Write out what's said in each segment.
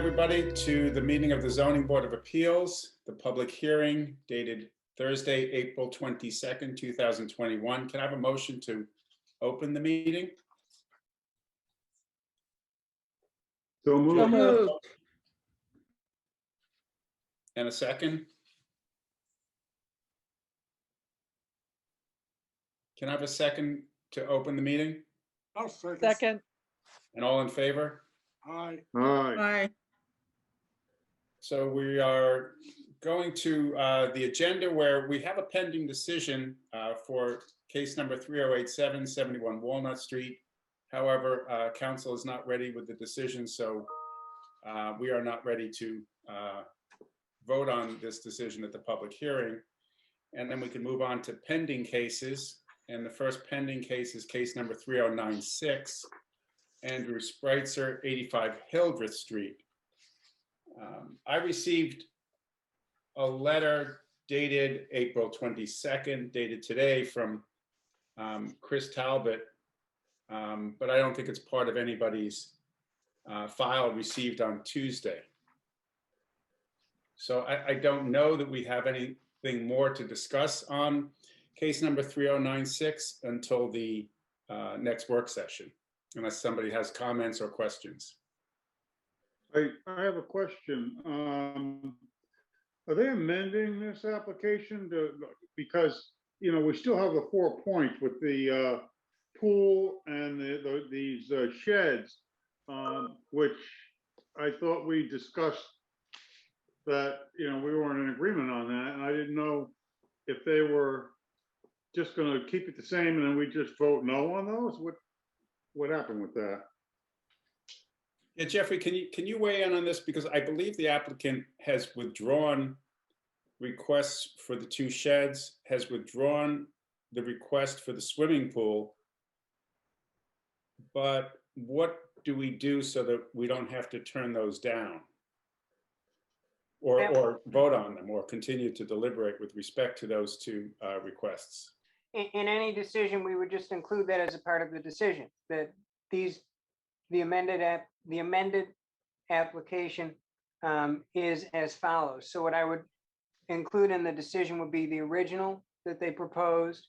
everybody, to the meeting of the Zoning Board of Appeals, the public hearing dated Thursday, April 22nd, 2021. Can I have a motion to open the meeting? So moved. And a second? Can I have a second to open the meeting? I'll second. Second. And all in favor? Aye. Aye. Aye. So we are going to the agenda where we have a pending decision for case number 3087, 71 Walnut Street. However, council is not ready with the decision, so we are not ready to vote on this decision at the public hearing. And then we can move on to pending cases. And the first pending case is case number 3096, Andrew Spritzer, 85 Hildreth Street. I received a letter dated April 22nd, dated today from Chris Talbot, but I don't think it's part of anybody's file received on Tuesday. So I don't know that we have anything more to discuss on case number 3096 until the next work session, unless somebody has comments or questions. I have a question. Are they amending this application because, you know, we still have the 4 points with the pool and these sheds, which I thought we discussed that, you know, we weren't in agreement on that. And I didn't know if they were just going to keep it the same and then we just vote no on those. What happened with that? Yeah, Jeffrey, can you weigh in on this? Because I believe the applicant has withdrawn requests for the 2 sheds, has withdrawn the request for the swimming pool. But what do we do so that we don't have to turn those down? Or vote on them or continue to deliberate with respect to those 2 requests? In any decision, we would just include that as a part of the decision, that the amended application is as follows. So what I would include in the decision would be the original that they proposed,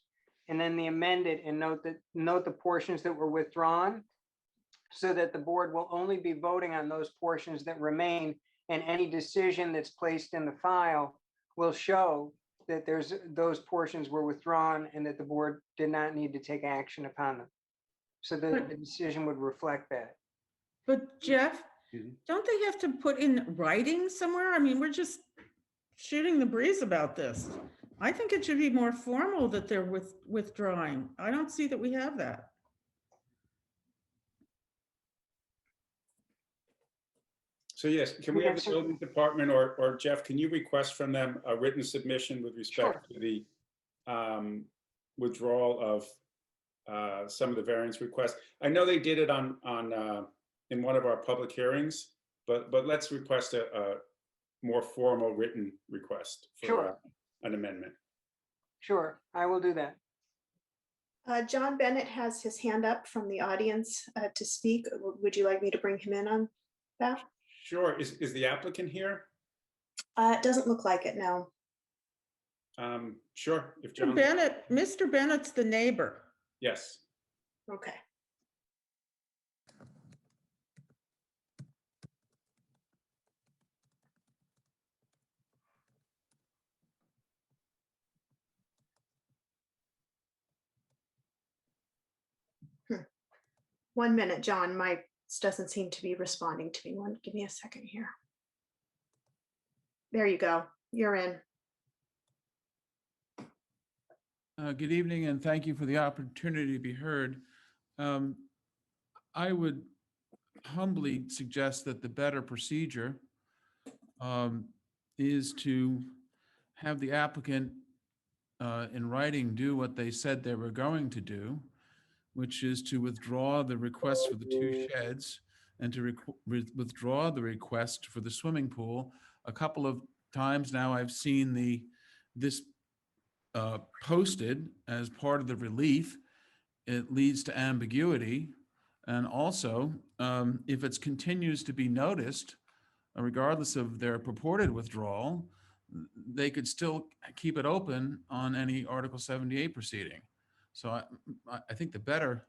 and then the amended, and note the portions that were withdrawn, so that the board will only be voting on those portions that remain, and any decision that's placed in the file will show that those portions were withdrawn and that the board did not need to take action upon them. So the decision would reflect that. But Jeff, don't they have to put in writing somewhere? I mean, we're just shooting the breeze about this. I think it should be more formal that they're withdrawing. I don't see that we have that. So yes, can we have the building department or Jeff, can you request from them a written submission with respect to the withdrawal of some of the variance requests? I know they did it on in one of our public hearings, but let's request a more formal written request for an amendment. Sure, I will do that. John Bennett has his hand up from the audience to speak. Would you like me to bring him in on that? Sure. Is the applicant here? It doesn't look like it, no. Sure. If John... Mr. Bennett's the neighbor. Yes. Okay. One minute, John. My doesn't seem to be responding to me. Give me a second here. There you go. You're in. Good evening, and thank you for the opportunity to be heard. I would humbly suggest that the better procedure is to have the applicant in writing do what they said they were going to do, which is to withdraw the request for the 2 sheds and to withdraw the request for the swimming pool. A couple of times now I've seen this posted as part of the relief. It leads to ambiguity. And also, if it continues to be noticed, regardless of their purported withdrawal, they could still keep it open on any Article 78 proceeding. So I think the better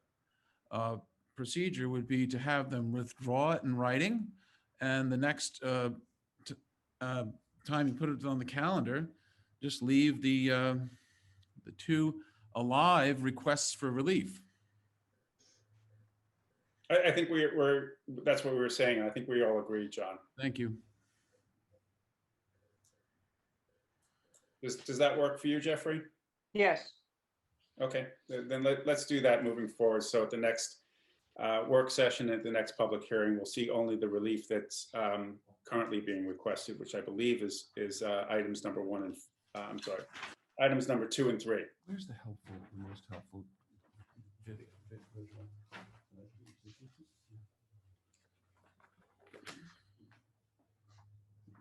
procedure would be to have them withdraw it in writing, and the next time you put it on the calendar, just leave the two alive requests for relief. I think that's what we were saying. I think we all agree, John. Thank you. Does that work for you, Jeffrey? Yes, Okay, then let's do that moving forward. So at the next work session, at the next public hearing, we'll see only the relief that's currently being requested, which I believe is items number 1 and I'm sorry, items number 2 and 3. Where's the most helpful video?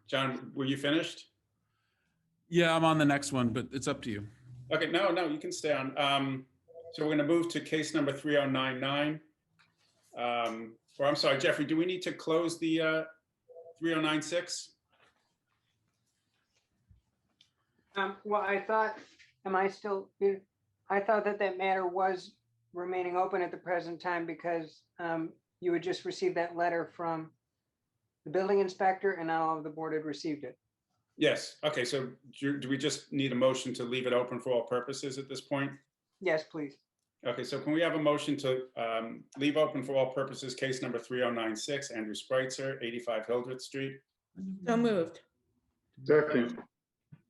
John, were you finished? Yeah, I'm on the next one, but it's up to you. Okay, no, you can stay on. So we're going to move to case number 3099. Or I'm sorry, Jeffrey, do we need to close the 3096? well, I thought, I thought that matter was remaining open at the present time because you had just received that letter from the building inspector and not all of the board had received it. Yes. Okay, so do we just need a motion to leave it open for all purposes at this point? Yes, please. Okay, so can we have a motion to leave open for all purposes case number 3096, Andrew Spritzer, 85 Hildreth Street? So moved. Second.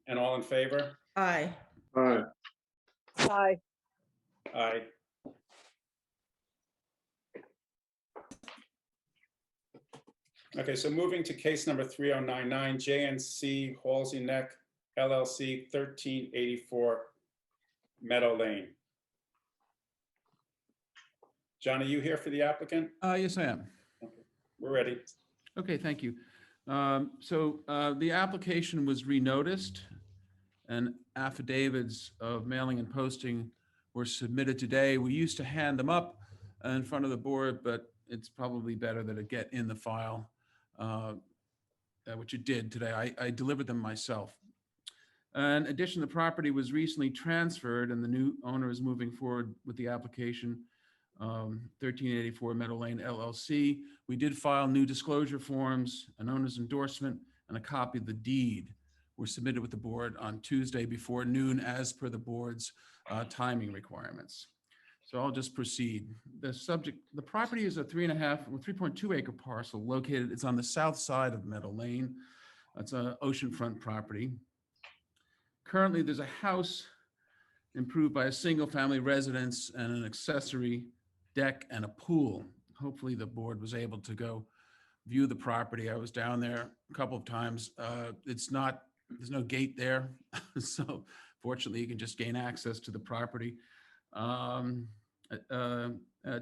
And all in favor? Aye. Aye. Aye. Aye. Okay, so moving to case number 3099, JNC Halsey Neck LLC, 1384 Meadow Lane. John, are you here for the applicant? Yes, I am. We're ready. Okay, thank you. So the application was renoticed and affidavits of mailing and posting were submitted today. We used to hand them up in front of the board, but it's probably better that it get in the file, which it did today. I delivered them myself. In addition, the property was recently transferred and the new owner is moving forward with the application, 1384 Meadow Lane LLC. We did file new disclosure forms, an owner's endorsement, and a copy of the deed were submitted with the board on Tuesday before noon as per the board's timing requirements. So I'll just proceed. The property is a 3.2 acre parcel located, it's on the south side of Meadow Lane. It's an oceanfront property. Currently, there's a house improved by a single family residence and an accessory deck and a pool. Hopefully the board was able to go view the property. I was down there a couple of times. There's no gate there. So fortunately you can just gain access to the property. A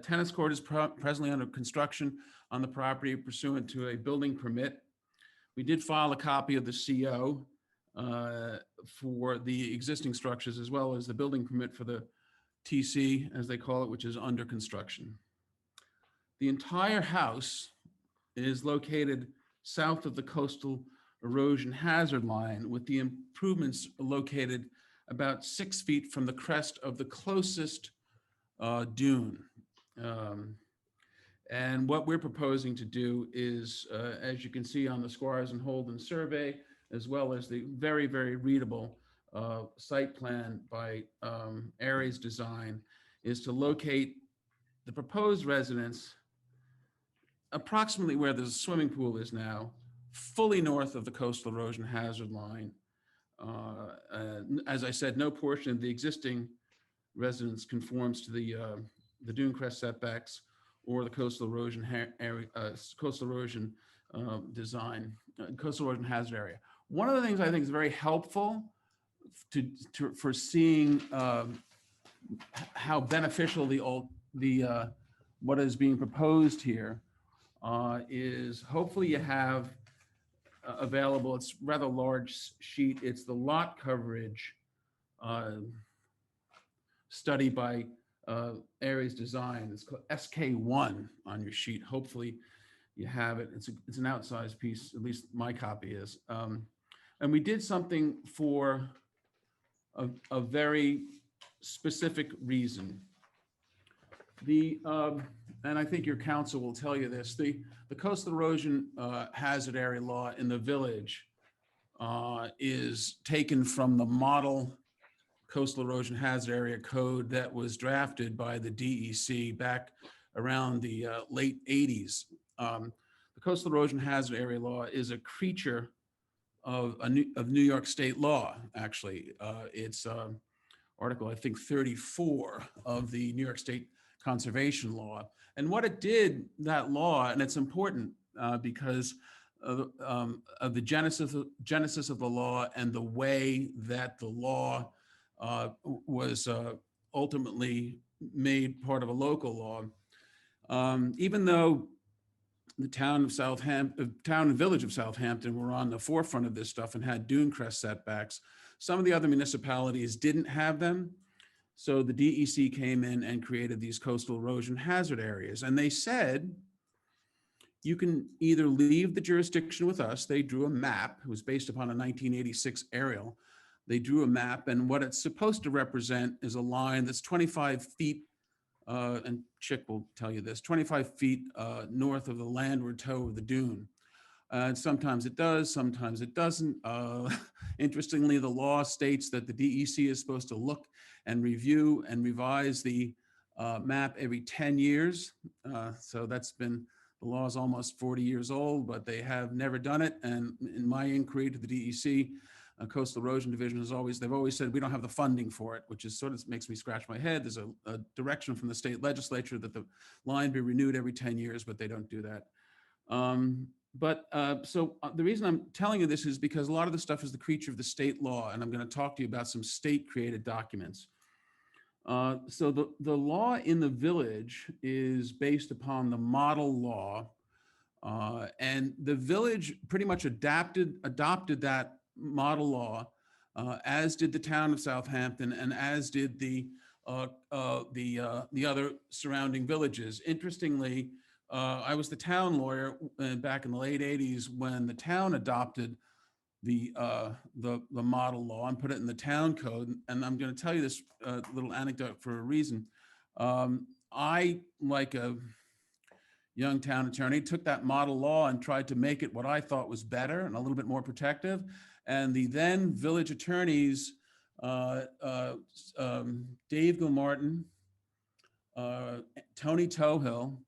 tennis court is presently under construction on the property pursuant to a building permit. We did file a copy of the CO for the existing structures as well as the building permit for the TC, as they call it, which is under construction. The entire house is located south of the coastal erosion hazard line, with the improvements located about 6 feet from the crest of the closest dune. And what we're proposing to do is, as you can see on the Squires and Holden survey, as well as the very, very readable site plan by Ares Design, is to locate the proposed residence approximately where the swimming pool is now, fully north of the coastal erosion hazard line. As I said, no portion of the existing residence conforms to the Dune Crest setbacks or the coastal erosion area, coastal erosion design, coastal erosion hazard area. One of the things I think is very helpful for seeing how beneficial what is being proposed here is hopefully you have available, it's rather large sheet. It's the lot coverage study by Ares Design. It's called SK1 on your sheet. Hopefully you have it. It's an outsized piece, at least my copy is. And we did something for a very specific reason. And I think your counsel will tell you this, the coastal erosion hazard area law in the village is taken from the model coastal erosion hazard area code that was drafted by the DEC back around the late 80s. The coastal erosion hazard area law is a creature of New York state law, actually. It's Article, I think, 34 of the New York State Conservation Law. And what it did, that law, and it's important because of the genesis of the law and the way that the law was ultimately made part of a local law. Even though the town and village of Southampton were on the forefront of this stuff and had Dune Crest setbacks, some of the other municipalities didn't have them. So the DEC came in and created these coastal erosion hazard areas. And they said, you can either leave the jurisdiction with us. They drew a map. It was based upon a 1986 aerial. They drew a map, and what it's supposed to represent is a line that's 25 feet, and Chick will tell you this, 25 feet north of the landward toe of the dune. And sometimes it does, sometimes it doesn't. Interestingly, the law states that the DEC is supposed to look and review and revise the map every 10 years. So that's been, the law is almost 40 years old, but they have never done it. And in my inquiry to the DEC, Coastal Erosion Division they've always said we don't have the funding for it, which is sort of makes me scratch my head. There's a direction from the state legislature that the line be renewed every 10 years, but they don't do that. So the reason I'm telling you this is because a lot of the stuff is the creature of the state law, and I'm going to talk to you about some state created documents. So the law in the village is based upon the model law, and the village pretty much adopted that model law, as did the town of Southampton, and as did the other surrounding villages. Interestingly, I was the town lawyer back in the late 80s when the town adopted the model law and put it in the town code. And I'm going to tell you this little anecdote for a reason. I, like a young town attorney, took that model law and tried to make it what I thought was better and a little bit more protective. And the then village attorneys, Dave Gilmartin, Tony Tohill,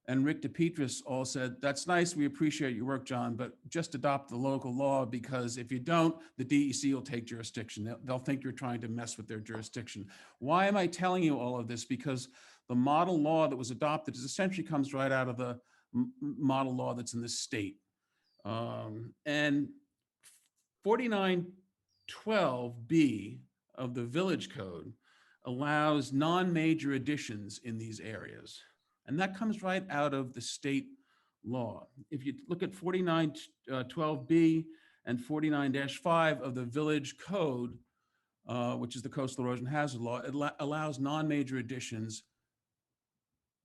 and Rick DePetris all said, that's nice, we appreciate your work, John, but just adopt the local law, because if you don't, the DEC will take jurisdiction. They'll think you're trying to mess with their jurisdiction. Why am I telling you all of this? Because the model law that was adopted essentially comes right out of the model law that's in the state. And 4912B of the village code allows non-major additions in these areas. And that comes right out of the state law. If you look at 4912B and 49-5 of the village code, which is the coastal erosion hazard law, it allows non-major additions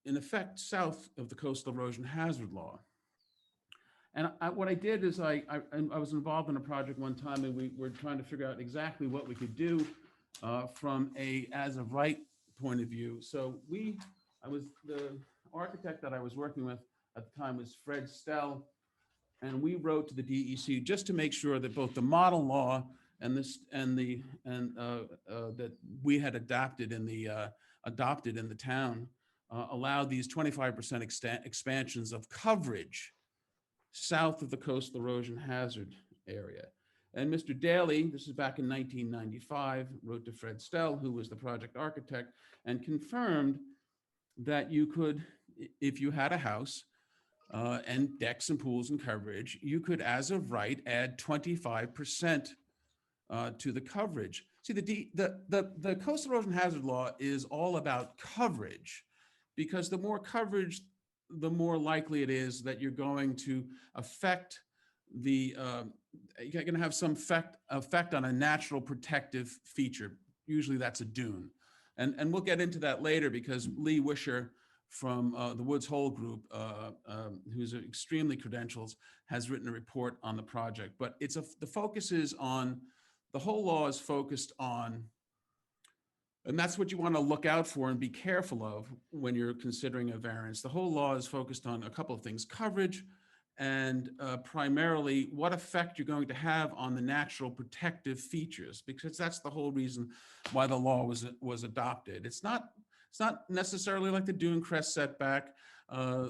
in effect south of the coastal erosion hazard law. And what I did is I was involved in a project one time, and we were trying to figure out exactly what we could do from a as of right point of view. So the architect that I was working with at the time was Fred Stell, and we wrote to the DEC just to make sure that both the model law and that we had adopted in the town allowed these 25% expansions of coverage south of the coastal erosion hazard area. And Mr. Daly, this is back in 1995, wrote to Fred Stell, who was the project architect, and confirmed that you could, if you had a house and decks and pools and coverage, you could, as of right, add 25% to the coverage. See, the coastal erosion hazard law is all about coverage, because the more coverage, the more likely it is that you're going to affect you're going to have some effect on a natural protective feature. Usually that's a dune. And we'll get into that later, because Lee Wisher from the Woods Hole Group, who's extremely credentials, has written a report on the project. But the focus is on, the whole law is focused on, and that's what you want to look out for and be careful of when you're considering a variance. The whole law is focused on a couple of things: coverage, and primarily what effect you're going to have on the natural protective features, because that's the whole reason why the law was adopted. It's not necessarily like the Dune Crest setback,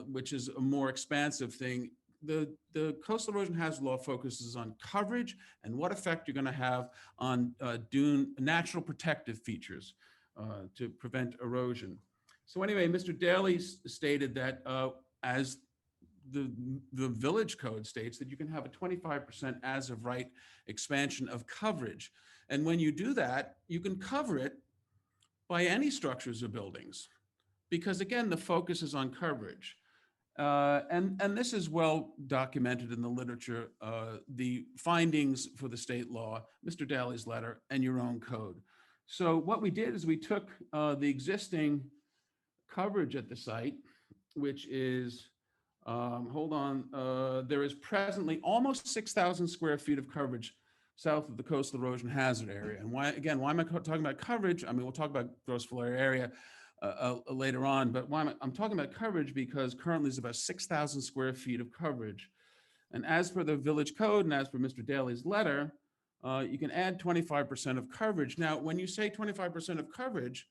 which is a more expansive thing. The coastal erosion hazard law focuses on coverage and what effect you're going to have on dune natural protective features to prevent erosion. So anyway, Mr. Daly stated that as the village code states, that you can have a 25% as of right expansion of coverage. And when you do that, you can cover it by any structures or buildings, because again, the focus is on coverage. And this is well documented in the literature, the findings for the state law, Mr. Daly's letter, and your own code. So what we did is we took the existing coverage at the site, which is, there is presently almost 6,000 square feet of coverage south of the coastal erosion hazard area. And why am I talking about coverage? I mean, we'll talk about gross floor area later on, but why I'm talking about coverage because currently there's about 6,000 square feet of coverage. And as per the village code and as per Mr. Daly's letter, you can add 25% of coverage. Now, when you say 25% of coverage,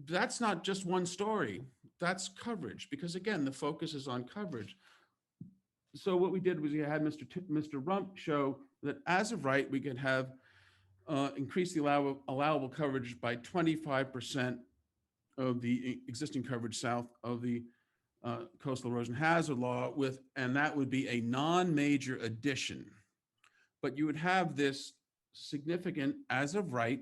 that's not just one story, that's coverage, because again, the focus is on coverage. So what we did was we had Mr. Rump show that as of right, we could have increase the allowable coverage by 25% of the existing coverage south of the coastal erosion hazard law and that would be a non-major addition. But you would have this significant, as of right,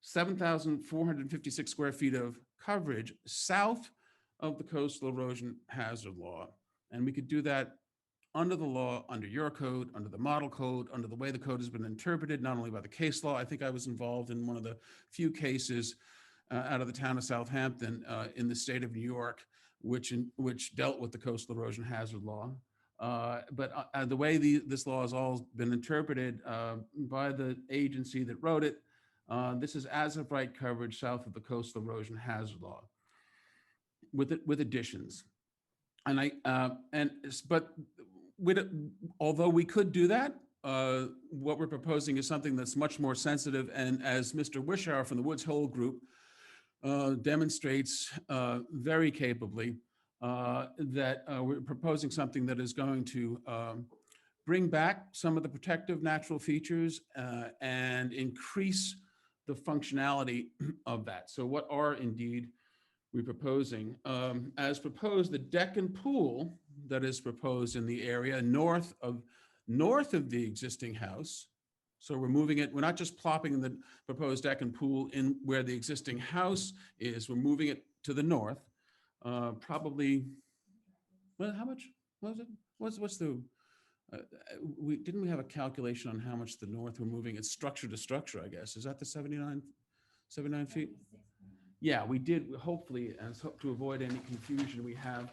7,456 square feet of coverage south of the coastal erosion hazard law. And we could do that under the law, under your code, under the model code, under the way the code has been interpreted, not only by the case law. I think I was involved in one of the few cases out of the town of Southampton in the state of New York, which dealt with the coastal erosion hazard law. But the way this law has all been interpreted by the agency that wrote it, this is as of right coverage south of the coastal erosion hazard law with additions. Although we could do that, what we're proposing is something that's much more sensitive. And as Mr. Wishauer from the Woods Hole Group demonstrates very capably, that we're proposing something that is going to bring back some of the protective natural features and increase the functionality of that. So what are indeed we proposing? As proposed, the deck and pool that is proposed in the area north of the existing house. So we're moving it, we're not just plopping the proposed deck and pool in where the existing house is, we're moving it to the north. Probably, well, how much was it? What's the, didn't we have a calculation on how much the north we're moving? It's structure to structure, I guess. Is that the 79 feet? Yeah, we did. Hopefully, as to avoid any confusion, we have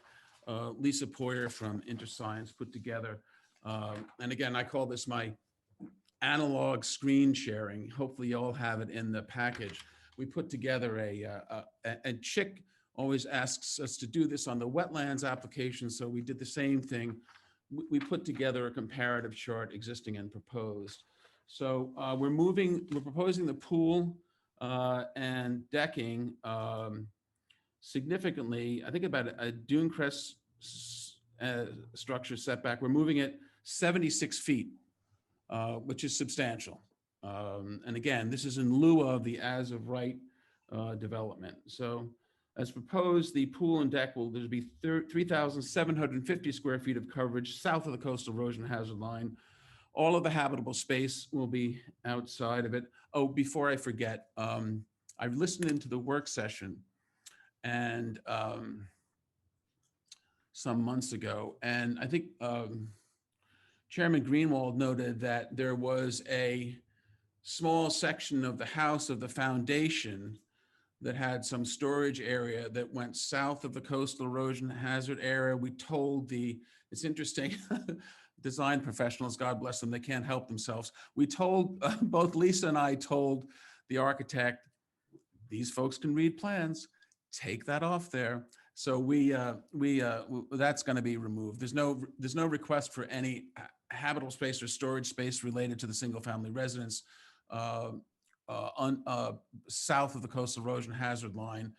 Lisa Poyer from InterScience put together. And again, I call this my analog screen sharing. Hopefully you all have it in the package. We put together and Chick always asks us to do this on the wetlands application. So we did the same thing. We put together a comparative chart, existing and proposed. So we're proposing the pool and decking significantly. I think about a Dune Crest structure setback. We're moving it 76 feet, which is substantial. And again, this is in lieu of the as of right development. So as proposed, the pool and deck will be 3,750 square feet of coverage south of the coastal erosion hazard line. All of the habitable space will be outside of it. Oh, before I forget, I've listened into the work session and some months ago, and I think Chairman Greenwald noted that there was a small section of the house of the foundation that had some storage area that went south of the coastal erosion hazard area. We told it's interesting, design professionals, God bless them, they can't help themselves. We told, both Lisa and I told the architect, these folks can read plans, take that off there. So that's going to be removed. There's no request for any habitable space or storage space related to the single family residence south of the coastal erosion hazard line.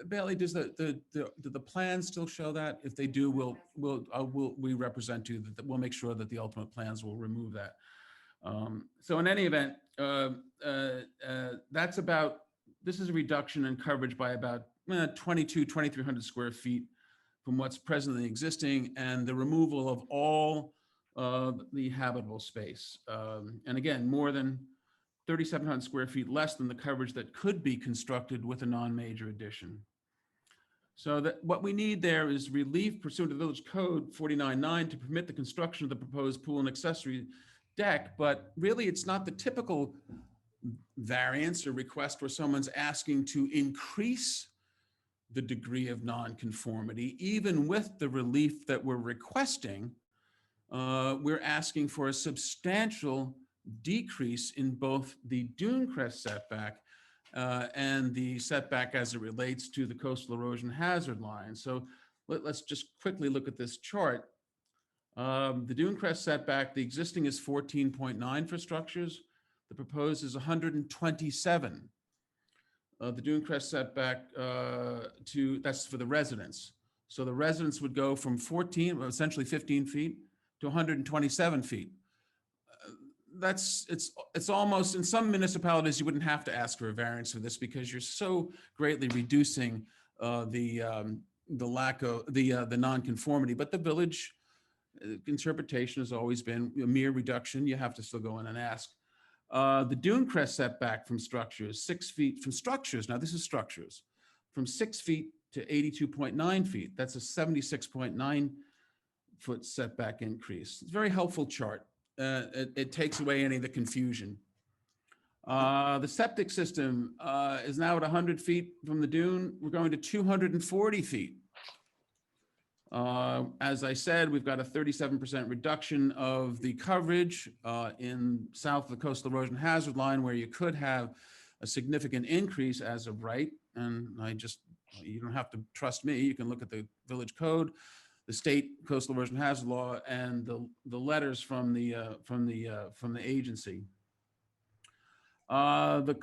Bailey, does do the plans still show that? If they do, we represent you that we'll make sure that the ultimate plans will remove that. So in any event, this is a reduction in coverage by about 2,300 square feet from what's presently existing, and the removal of all the habitable space. And again, more than 3,700 square feet less than the coverage that could be constructed with a non-major addition. So that what we need there is relief pursuant to Village Code 49.9 to permit the construction of the proposed pool and accessory deck, but really it's not the typical variance or request where someone's asking to increase the degree of nonconformity. Even with the relief that we're requesting, we're asking for a substantial decrease in both the Dune Crest setback and the setback as it relates to the coastal erosion hazard line. So let's just quickly look at this chart. The Dune Crest setback, the existing is 14.9 for structures. The proposed is 127. The Dune Crest setback that's for the residents. So the residents would go from 14, essentially 15 feet to 127 feet. It's almost, in some municipalities, you wouldn't have to ask for a variance for this because you're so greatly reducing the lack of the nonconformity. But the village interpretation has always been a mere reduction. You have to still go in and ask. The Dune Crest setback from structures, 6 feet from structures. Now this is structures from 6 feet to 82.9 feet. That's a 76.9 foot setback increase. It's a very helpful chart. It takes away any of the confusion. The septic system is now at 100 feet from the dune. We're going to 240 feet. As I said, we've got a 37% reduction of the coverage in south of the coastal erosion hazard line, where you could have a significant increase as of right. And you don't have to trust me. You can look at the village code, the state coastal erosion hazard law, and the letters from the agency. The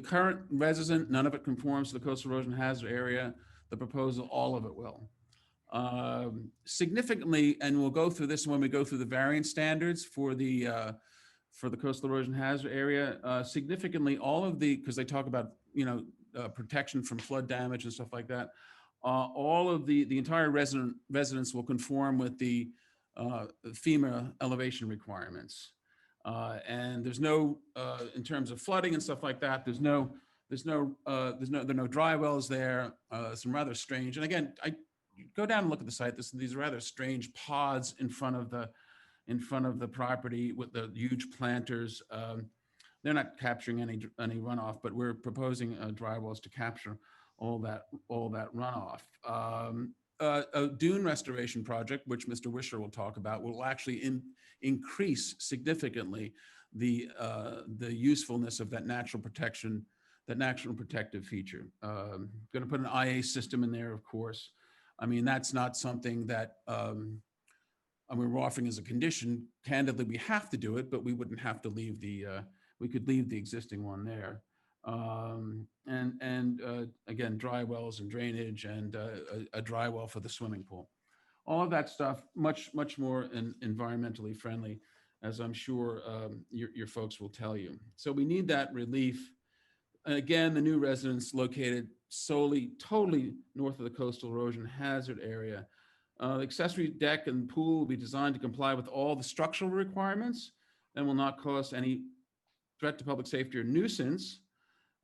current resident, none of it conforms to the coastal erosion hazard area. The proposal, all of it will. Significantly, and we'll go through this when we go through the variance standards for the coastal erosion hazard area. Significantly, all of because they talk about protection from flood damage and stuff like that. All of the entire residence will conform with the FEMA elevation requirements, and there's no in terms of flooding and stuff like that. There are no dry wells there. Some rather strange, and again, I go down and look at the site. These rather strange pods in front of the property with the huge planters. They're not capturing any runoff, but we're proposing dry wells to capture all that runoff. A dune restoration project, which Mr. Wisher will talk about, will actually increase significantly the usefulness of that natural protection, that natural protective feature. Going to put an IA system in there, of course. I mean, that's not something that we're offering as a condition. Candidly, we have to do it, but we wouldn't have to leave we could leave the existing one there. Again, dry wells and drainage, and a dry well for the swimming pool. All of that stuff, much more environmentally friendly, as I'm sure your folks will tell you. So we need that relief. Again, the new residence located totally north of the coastal erosion hazard area. The accessory deck and pool will be designed to comply with all the structural requirements and will not cause any threat to public safety or nuisance.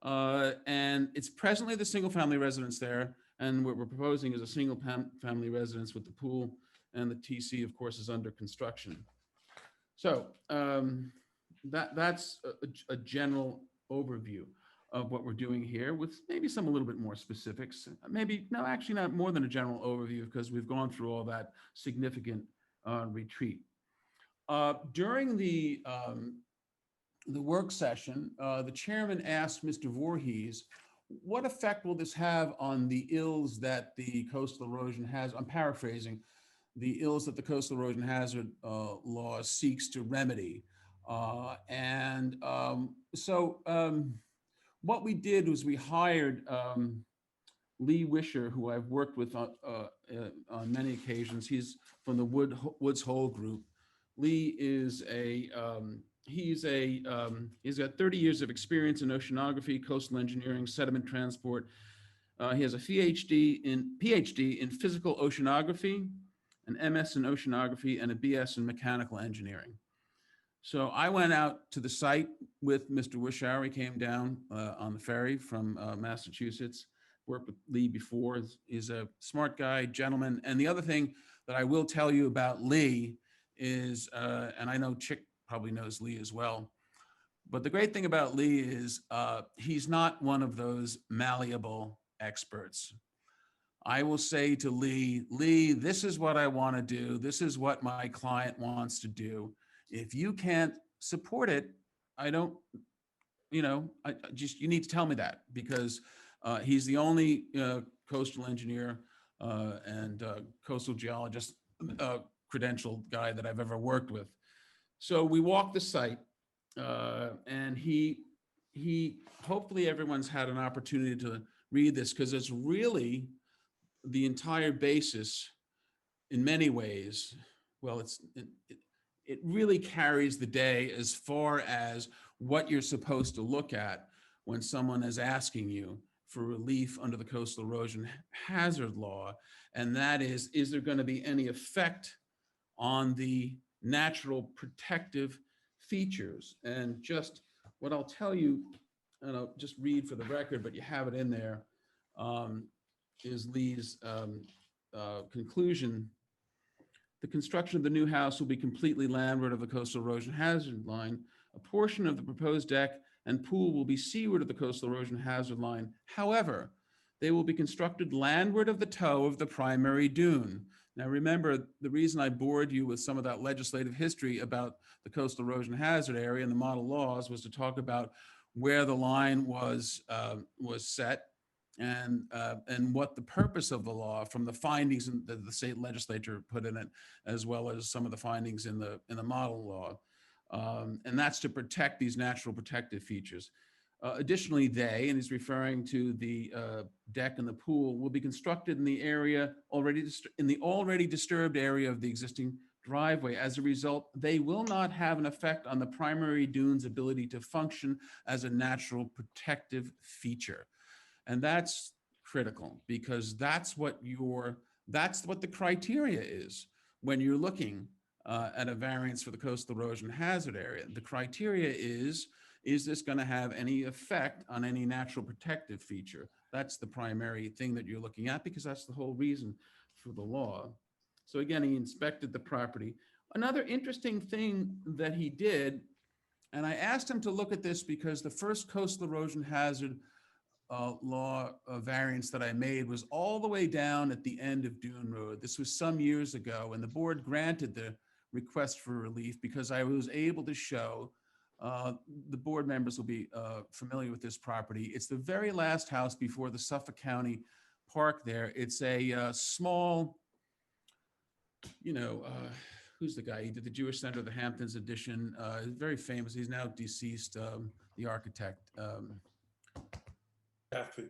And it's presently the single family residence there. And what we're proposing is a single family residence with the pool, and the TC, of course, is under construction. So that's a general overview. of what we're doing here with maybe some a little bit more specifics. Maybe, no, actually not more than a general overview because we've gone through all that significant retreat. During the work session, the chairman asked Mr. Voorhees, what effect will this have on the ills that the coastal erosion has? I'm paraphrasing, the ills that the coastal erosion hazard law seeks to remedy. What we did was we hired Lee Wisher, who I've worked with on many occasions. He's from the Woods Hole Group. Lee is he's got 30 years of experience in oceanography, coastal engineering, sediment transport. He has a PhD in physical oceanography, an MS in oceanography, and a BS in mechanical engineering. So I went out to the site with Mr. Wisher. He came down on the ferry from Massachusetts, worked with Lee before. He's a smart guy, gentleman. And the other thing that I will tell you about Lee is, and I know Chick probably knows Lee as well, but the great thing about Lee is he's not one of those malleable experts. I will say to Lee, this is what I want to do. This is what my client wants to do. If you can't support it, I don't, you need to tell me that, because he's the only coastal engineer and coastal geologist credentialed guy that I've ever worked with. So we walked the site and he hopefully everyone's had an opportunity to read this, because it's really the entire basis in many ways. Well, it really carries the day as far as what you're supposed to look at when someone is asking you for relief under the coastal erosion hazard law. And that is there going to be any effect on the natural protective features? And just what I'll tell you, and I'll just read for the record, but you have it in there, is Lee's conclusion. The construction of the new house will be completely landward of the coastal erosion hazard line. A portion of the proposed deck and pool will be seaward of the coastal erosion hazard line. However, they will be constructed landward of the toe of the primary dune. Now remember, the reason I bored you with some of that legislative history about the coastal erosion hazard area and the model laws was to talk about where the line was set, and what the purpose of the law, from the findings that the state legislature put in it, as well as some of the findings in the model law, and that's to protect these natural protective features. Additionally, and he's referring to the deck and the pool, will be constructed in the area already disturbed area of the existing driveway. As a result, they will not have an effect on the primary dune's ability to function as a natural protective feature. And that's critical, because that's what the criteria is when you're looking at a variance for the coastal erosion hazard area. The criteria is this going to have any effect on any natural protective feature? That's the primary thing that you're looking at, because that's the whole reason for the law. So again, he inspected the property. Another interesting thing that he did, and I asked him to look at this because the first coastal erosion hazard law variance that I made was all the way down at the end of Dune Road. This was some years ago, and the board granted the request for relief because I was able to show, the board members will be familiar with this property. It's the very last house before the Suffolk County Park there. It's a small, who's the guy? He did the Jewish Center of the Hamptons edition. Very famous. He's now deceased, the architect. Jaffe.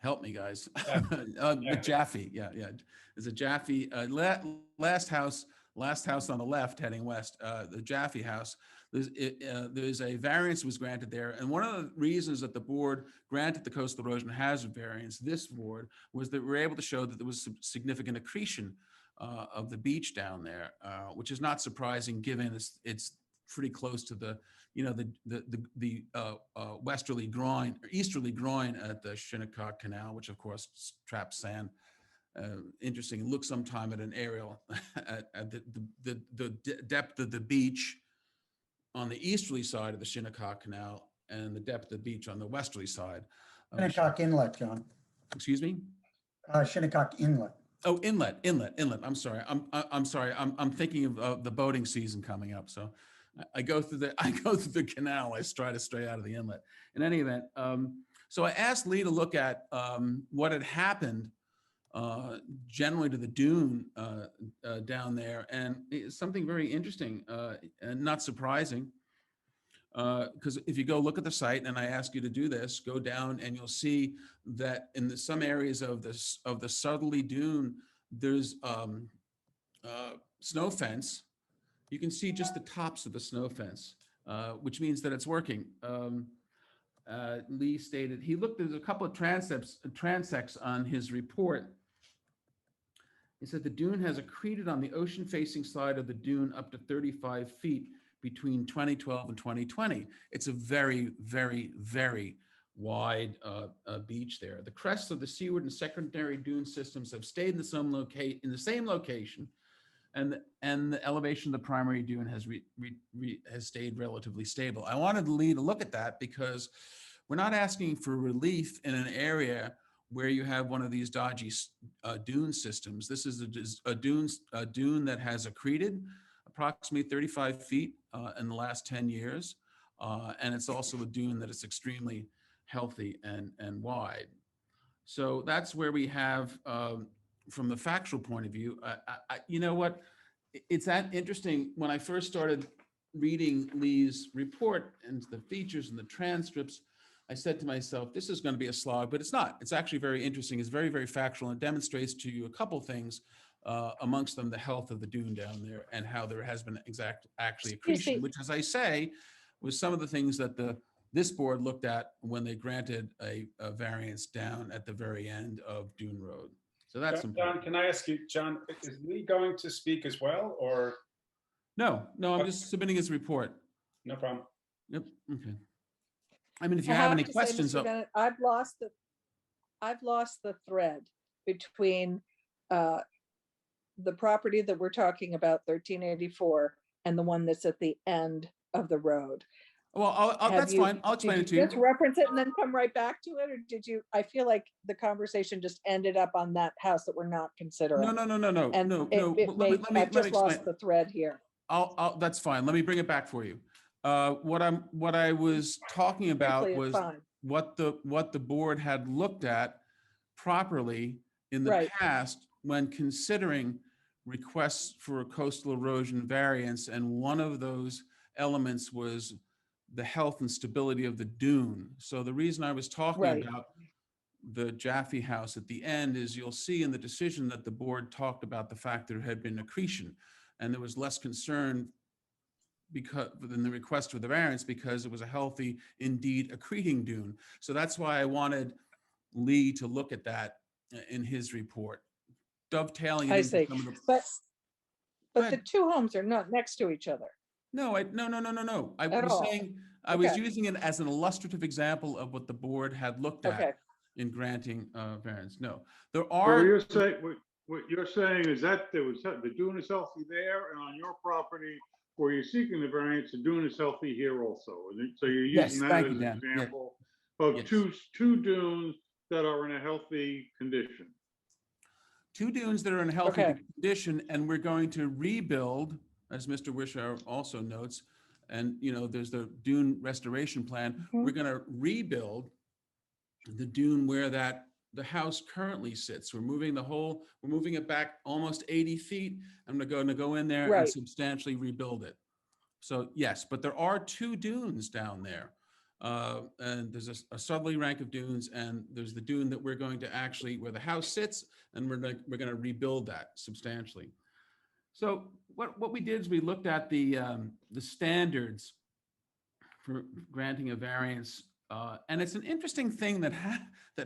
Help me, guys. Jaffe. Jaffe, yeah. There's a Jaffe, last house on the left heading west, the Jaffe house. There's a variance was granted there. And one of the reasons that the board granted the coastal erosion hazard variance, this board, was that we were able to show that there was some significant accretion of the beach down there, which is not surprising given it's pretty close to the westerly groin, or easterly groin at the Shinnecock Canal, which of course traps sand. Interesting. Look sometime at an aerial at the depth of the beach on the easterly side of the Shinnecock Canal and the depth of the beach on the westerly side. Shinnecock Inlet, John. Excuse me? Shinnecock Inlet. Oh, inlet. I'm sorry. I'm sorry. I'm thinking of the boating season coming up. So I go through the canal. I try to stray out of the inlet. In any event, so I asked Lee to look at what had happened generally to the dune down there, and it's something very interesting and not surprising. Because if you go look at the site, and I ask you to do this, go down and you'll see that in some areas of the southerly dune, there's snow fence. You can see just the tops of the snow fence, which means that it's working. Lee stated he looked at a couple of transects on his report. He said the dune has accreted on the ocean-facing side of the dune up to 35 feet between 2012 and 2020. It's a very, very, very wide beach there. The crests of the seaward and secondary dune systems have stayed in the same location, and the elevation of the primary dune has stayed relatively stable. I wanted Lee to look at that because we're not asking for relief in an area where you have one of these dodgy dune systems. This is a dune that has accreted approximately 35 feet in the last 10 years. And it's also a dune that is extremely healthy and wide. So that's where we have, from the factual point of view, you know what, it's that interesting. When I first started reading Lee's report and the features and the transcripts, I said to myself, this is going to be a slog, but it's not. It's actually very interesting. It's very, very factual and demonstrates to you a couple things, amongst them the health of the dune down there and how there has been actually accretion, which, as I say, was some of the things that this board looked at when they granted a variance down at the very end of Dune Road. So that's important. John, can I ask you, John, is Lee going to speak as well, or? No, I'm just submitting his report. No problem. Yep, okay. I mean, if you I have any to say, questions. Mr. Bennett, I've lost the thread between the property that we're talking about, 1384, and the one that's at the end of the road. Well, that's fine. I'll explain it to you. Just reference it and then come right back to it, or did you? I feel like the conversation just ended up on that house that we're not considering. No. And no. I've just lost the thread here. That's fine. Let me bring it back for you. What I was talking about Briefly, was it's fine. what the board had looked at properly in the Right. past when considering requests for a coastal erosion variance, and one of those elements was the health and stability of the dune. So the reason I was talking Right. about the Jaffe house at the end is you'll see in the decision that the board talked about the fact there had been accretion, and there was less concern because in the request for the variance because it was a healthy, indeed accreting dune. So that's why I wanted Lee to look at that in his report, dovetailing it I into see. some of the. But the ahead. two homes are not next to each other. No. I At was all. saying, I was Okay. using it as an illustrative example of what the board had looked Okay. at in granting variance. No, there So are. what you're saying is that the dune is healthy there, and on your property where you're seeking the variance, the dune is healthy here also. And so you're Yes, using that thank as you, an Dan. Yeah. example of Yes. two dunes that are in a healthy condition. Two dunes that are in a healthy Okay. condition, and we're going to rebuild, as Mr. Wisher also notes, and there's the dune restoration plan. Mhm. We're going to rebuild the dune where the house currently sits. We're moving it back almost 80 feet. I'm going to go in there and Right. substantially rebuild it. So yes, but there are two dunes down there. And there's a southerly rank of dunes, and there's the dune that we're going to actually, where the house sits, and we're going to rebuild that substantially. So what we did is we looked at the standards for granting a variance, and it's an interesting thing that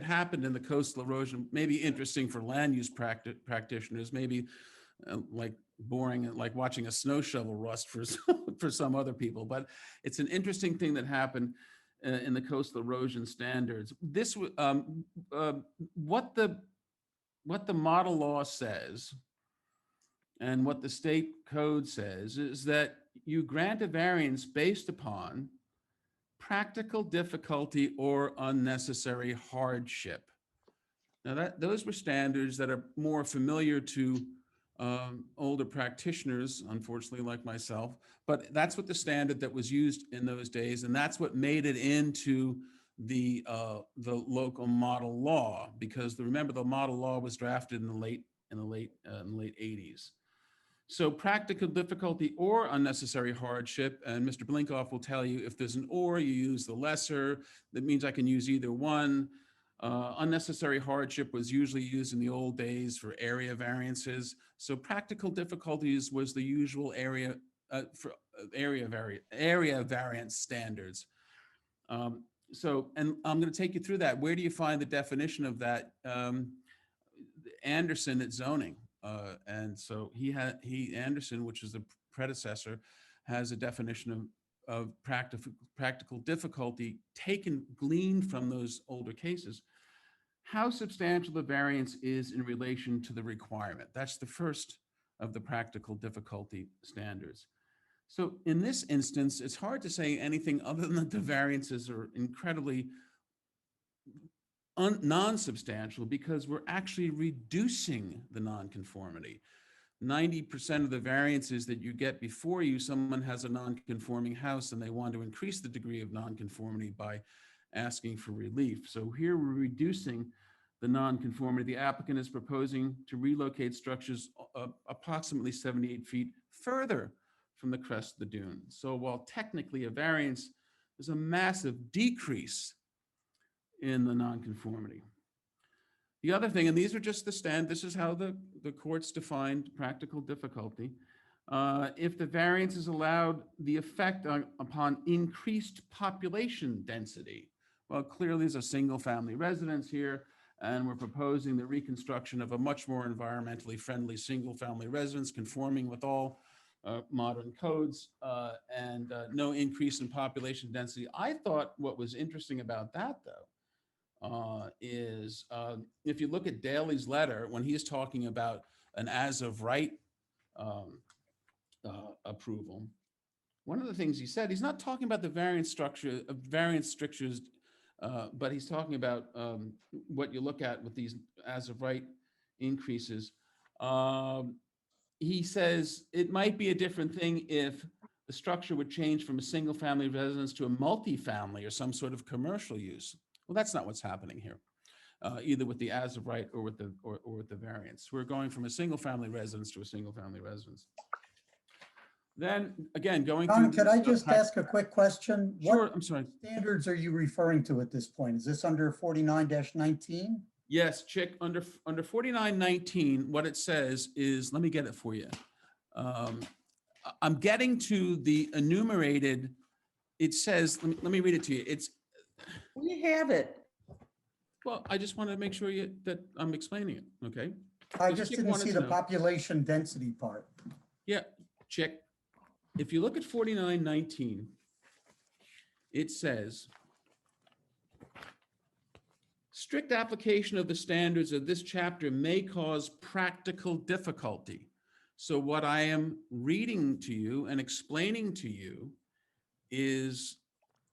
happened in the coastal erosion. Maybe interesting for land use practitioners, maybe like boring, like watching a snow shovel rust for some other people. But it's an interesting thing that happened in the coastal erosion standards. This what the model law says and what the state code says is that you grant a variance based upon practical difficulty or unnecessary hardship. Now those were standards that are more familiar to older practitioners, unfortunately, like myself, but that's what the standard that was used in those days, and that's what made it into the local model law, because remember the model law was drafted in the late 80s. So practical difficulty or unnecessary hardship, and Mr. Blinkoff will tell you if there's an or, you use the lesser. That means I can use either one. Unnecessary hardship was usually used in the old days for area variances. So practical difficulties was the usual area variance standards. And I'm going to take you through that. Where do you find the definition of that? Anderson at zoning. And so Anderson, which is the predecessor, has a definition of practical difficulty gleaned from those older cases. How substantial the variance is in relation to the requirement. That's the first of the practical difficulty standards. So in this instance, it's hard to say anything other than that the variances are incredibly non-substantial, because we're actually reducing the nonconformity. 90% of the variances that you get before someone has a non-conforming house and they want to increase the degree of nonconformity by asking for relief. So here we're reducing the nonconformity. The applicant is proposing to relocate structures approximately 78 feet further from the crest of the dune. So while technically a variance, there's a massive decrease in the nonconformity. The other thing, and these are just this is how the courts defined practical difficulty. If the variance is allowed the effect upon increased population density. Well, clearly there's a single family residence here, and we're proposing the reconstruction of a much more environmentally friendly single family residence conforming with all modern codes, and no increase in population density. I thought what was interesting about that, though, is if you look at Daley's letter, when he's talking about an as of right approval, one of the things he said, he's not talking about the variance strictures, but he's talking about what you look at with these as of right increases. He says it might be a different thing if the structure would change from a single family residence to a multifamily or some sort of commercial use. Well, that's not what's happening here, either with the as of right or with the variance. We're going from a single family residence to a single family residence. Then again, going John, through. could I just ask a quick question? Sure, What I'm sorry. standards are you referring to at this point? Is this under 49-19? Yes, Chick, under 4919, what it says is, let me get it for you. I'm getting to the enumerated, it says, let me read it to you. It's, We have it. well, I just wanted to make sure that I'm explaining it, okay? I Just just Chick didn't wanted see to the know. population density part. Yeah, Chick. If you look at 4919, it says, strict application of the standards of this chapter may cause practical difficulty. So what I am reading to you and explaining to you is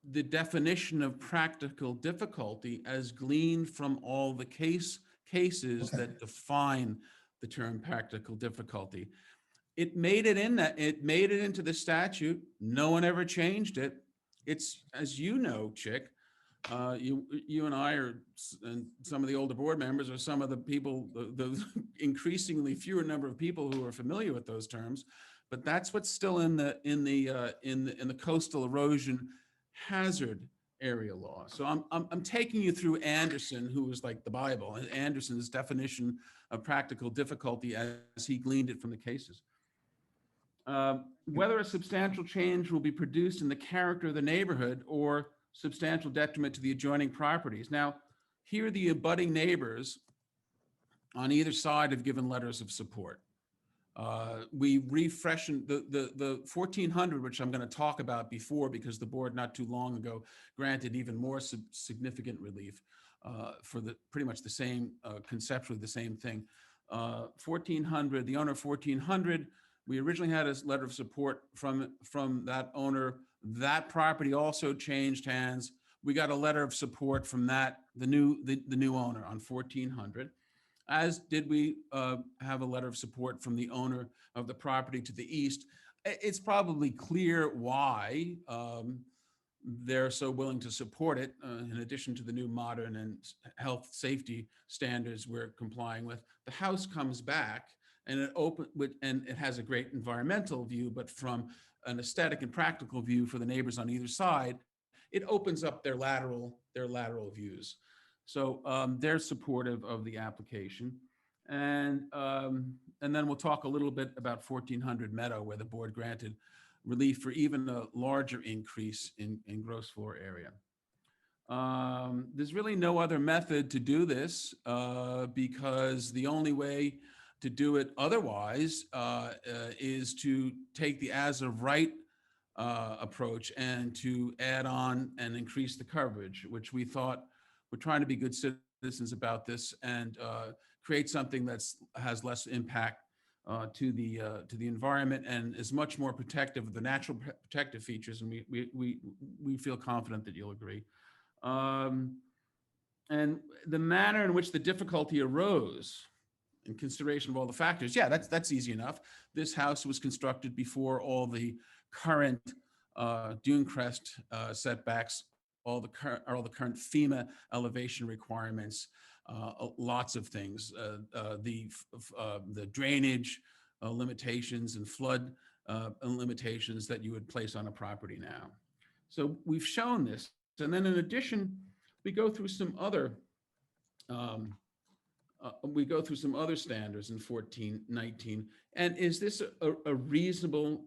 the definition of practical difficulty as gleaned from all the cases Okay. that define the term practical difficulty. It made it into the statute. No one ever changed it. It's, as you know, Chick, you and I and some of the older board members are some of the people, the increasingly fewer number of people who are familiar with those terms, but that's what's still in the coastal erosion hazard area law. So I'm taking you through Anderson, who was like the Bible, and Anderson's definition of practical difficulty as he gleaned it from the cases. Whether a substantial change will be produced in the character of the neighborhood or substantial detriment to the adjoining properties. Now, here the abutting neighbors on either side have given letters of support. We refreshened the 1400, which I'm going to talk about before, because the board not too long ago granted even more significant relief for pretty much the same, conceptually the same thing. 1400, the owner of 1400, we originally had a letter of support from that owner That property also changed hands. We got a letter of support from that, the new owner on 1400, as did we have a letter of support from the owner of the property to the east. It's probably clear why they're so willing to support it, in addition to the new modern and health safety standards we're complying with. The house comes back and it has a great environmental view, but from an aesthetic and practical view for the neighbors on either side, it opens up their lateral views. So they're supportive of the application. And then we'll talk a little bit about 1400 Meadow, where the board granted relief for even a larger increase in gross floor area. There's really no other method to do this because the only way to do it otherwise is to take the as of right approach and to add on and increase the coverage, which we thought we're trying to be good citizens about this and create something has less impact to the environment and is much more protective of the natural protective features, and we feel confident that you'll agree. And the manner in which the difficulty arose in consideration of all the factors, yeah, that's easy enough. This house was constructed before all the current Dune Crest setbacks, all the current FEMA elevation requirements, lots of things, the drainage limitations and flood limitations that you would place on a property now. So we've shown this, and then in addition, we go through some other standards in 1419. And is this a reasonable,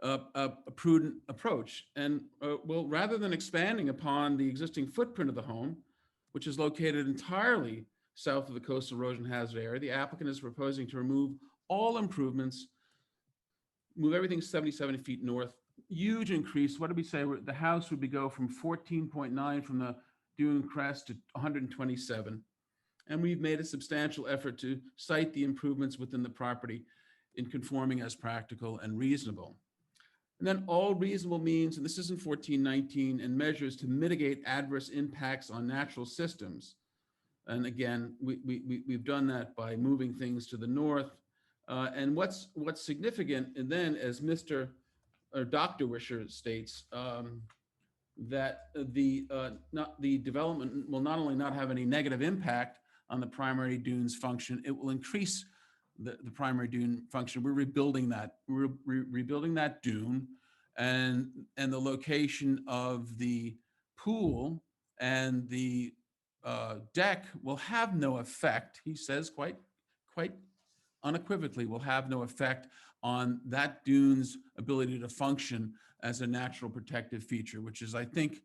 a prudent approach? And well, rather than expanding upon the existing footprint of the home, which is located entirely south of the coastal erosion hazard area, the applicant is proposing to remove all improvements, move everything 77 feet north. Huge increase. What did we say? The house would go from 14.9 from the Dune Crest to 127. And we've made a substantial effort to cite the improvements within the property in conforming as practical and reasonable. And then all reasonable means, and this is in 1419, and measures to mitigate adverse impacts on natural systems. And again, we've done that by moving things to the north. And what's significant, and then as Dr. Wisher states, that the development will not only not have any negative impact on the primary dune's function, it will increase the primary dune function. We're rebuilding that. We're rebuilding that dune, and the location of the pool and the deck will have no effect. He says quite unequivocally, will have no effect on that dune's ability to function as a natural protective feature, which is, I think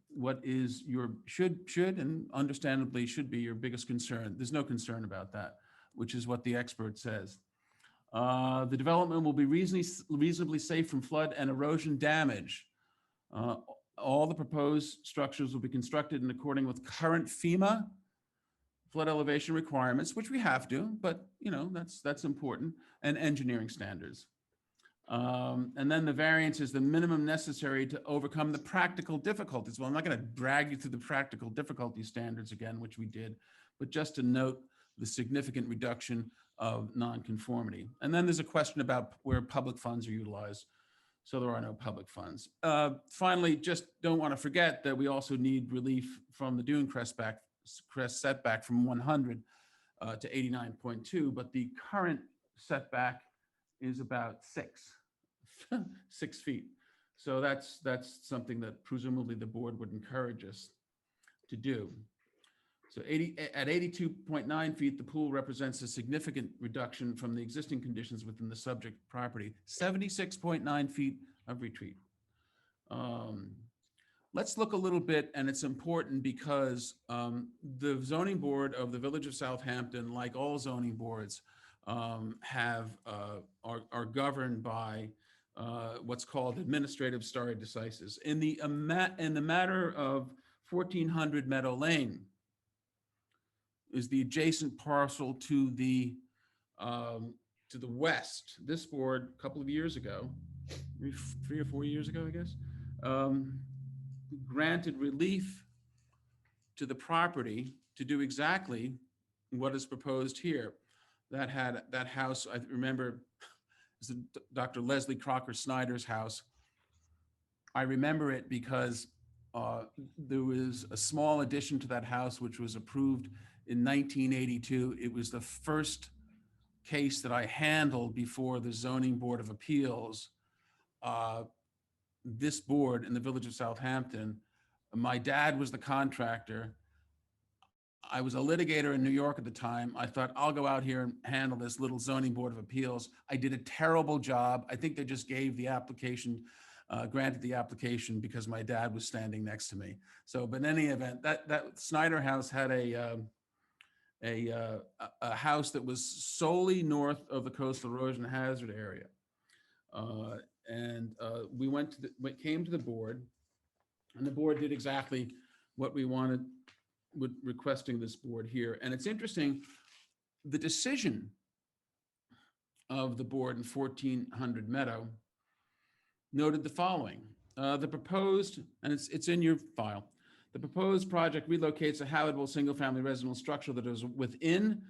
what is your should and understandably should be your biggest concern. There's no concern about that, which is what the expert says. The development will be reasonably safe from flood and erosion damage. All the proposed structures will be constructed in accordance with current FEMA flood elevation requirements, which we have to, but that's important, and engineering standards. And then the variance is the minimum necessary to overcome the practical difficulties. Well, I'm not going to drag you through the practical difficulty standards again, which we did, but just to note the significant reduction of nonconformity. And then there's a question about where public funds are utilized. So there are no public funds. Finally, just don't want to forget that we also need relief from the Dune Crest setback from 100 to 89.2, but the current setback is about 6 feet. So that's something that presumably the board would encourage us to do. So at 82.9 feet, the pool represents a significant reduction from the existing conditions within the subject property, 76.9 feet of retreat. Let's look a little bit, and it's important because the zoning board of the Village of Southampton, like all zoning boards, are governed by what's called administrative stare decisis. In the matter of 1400 Meadow Lane is the adjacent parcel to the west. This board, a couple of years ago, three or 4 years ago, I guess, granted relief to the property to do exactly what is proposed here. That house, I remember, is Dr. Leslie Crocker Snyder's house. I remember it because there was a small addition to that house which was approved in 1982. It was the first case that I handled before the Zoning Board of Appeals. This board in the village of Southampton, my dad was the contractor. I was a litigator in New York at the time. I thought, I'll go out here and handle this little Zoning Board of Appeals. I did a terrible job. I think they just gave the application, granted the application because my dad was standing next to me. So, but in any event, that Snyder house had a house that was solely north of the coastal erosion hazard area. We came to the board, and the board did exactly what we wanted with requesting this board here. And it's interesting, the decision of the board in 1400 Meadow noted the following. The proposed, and it's in your file, the proposed project relocates a habitable single-family residential structure that is within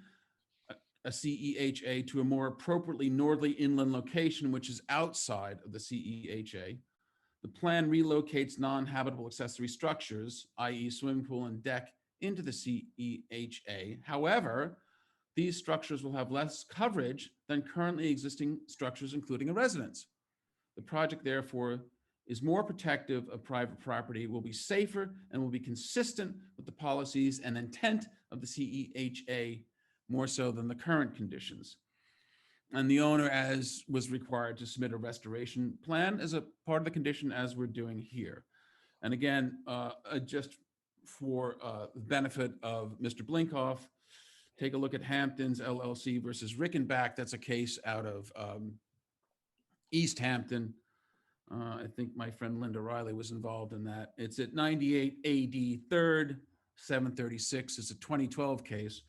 a CEHA to a more appropriately northerly inland location, which is outside of the CEHA. The plan relocates non-habitable accessory structures, i.e. swimming pool and deck, into the CEHA. However, these structures will have less coverage than currently existing structures, including a residence. The project, therefore, is more protective of private property, will be safer, and will be consistent with the policies and intent of the CEHA, more so than the current conditions. And the owner, as was required, to submit a restoration plan as a part of the condition, as we're doing here. And again, just for the benefit of Mr. Blinkoff, take a look at Hamptons LLC versus Rickenback. That's a case out of East Hampton. I think my friend Linda Riley was involved in that. It's at 98 AD 3rd, 736. It's a 2012 case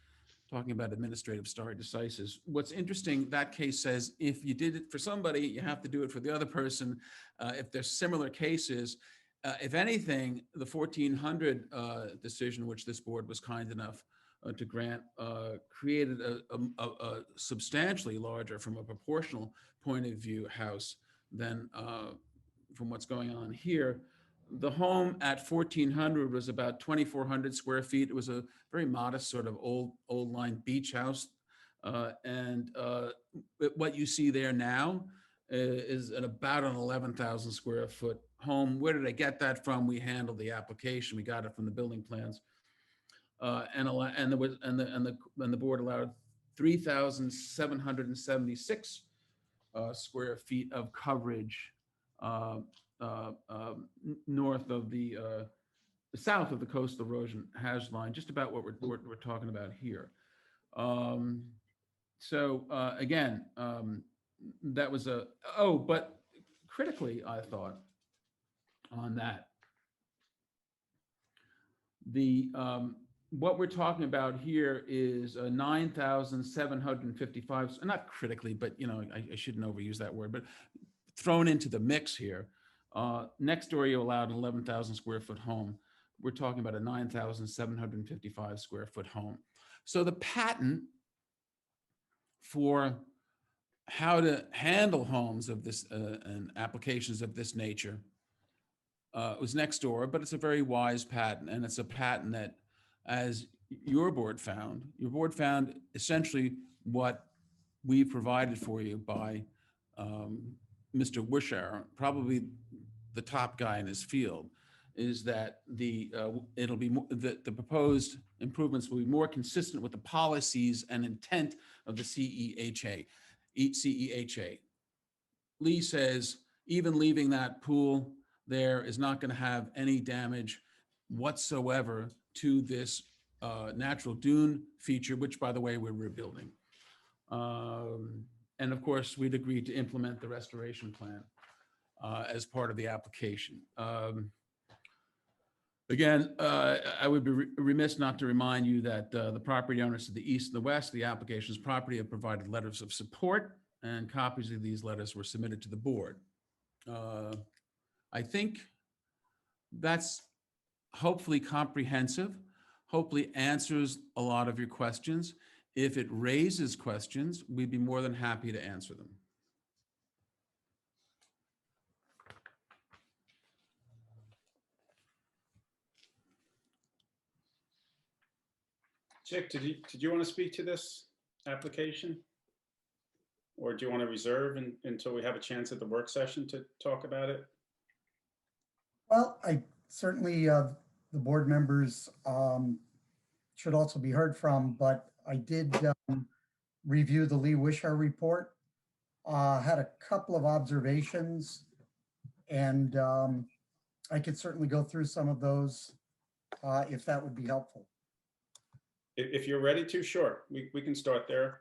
talking about administrative stare decisis. What's interesting, that case says if you did it for somebody, you have to do it for the other person. If there's similar cases, if anything, the 1400 decision, which this board was kind enough to grant, created a substantially larger, from a proportional point of view, house than from what's going on here. The home at 1400 was about 2,400 square feet. It was a very modest sort of old line beach house. And what you see there now is at about an 11,000 square foot home. Where did I get that from? We handled the application. We got it from the building plans. And the board allowed 3,776 square feet of coverage north of the south of the coastal erosion hazard line, just about what we're talking about here. Again, that was but critically, I thought on that, what we're talking about here is 9,755, not critically, but I shouldn't overuse that word, but thrown into the mix here. Next door, you allowed an 11,000 square foot home. We're talking about a 9,755 square foot home. So the patent for how to handle homes of this and applications of this nature was next door, but it's a very wise patent, and it's a patent that, as your board found essentially what we provided for you by Mr. Wisher, probably the top guy in his field, is that the proposed improvements will be more consistent with the policies and intent of the CEHA. Lee says even leaving that pool there is not going to have any damage whatsoever to this natural dune feature, which, by the way, we're rebuilding. And of course, we'd agreed to implement the restoration plan as part of the application. Again, I would be remiss not to remind you that the property owners to the east and the west, the application's property, have provided letters of support, and copies of these letters were submitted to the board. I think that's hopefully comprehensive, hopefully answers a lot of your questions. If it raises questions, we'd be more than happy to answer them. Chick, did you want to speak to this application? Or do you want to reserve until we have a chance at the work session to talk about it? Well, I certainly, the board members should also be heard from, but I did review the Lee Wisher report. Had a couple of observations, and I could certainly go through some of those if that would be helpful. If you're ready to, sure, we can start there.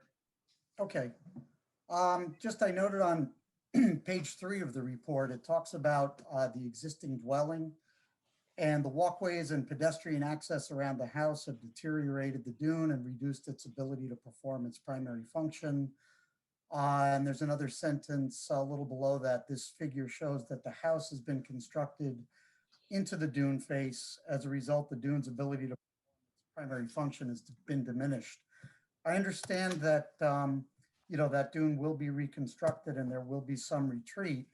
Okay. Just I noted on page 3 of the report, it talks about the existing dwelling, and the walkways and pedestrian access around the house have deteriorated the dune and reduced its ability to perform its primary function. And there's another sentence a little below that. This figure shows that the house has been constructed into the dune face. As a result, the dune's ability to perform its primary function has been diminished. I understand that that dune will be reconstructed and there will be some retreat,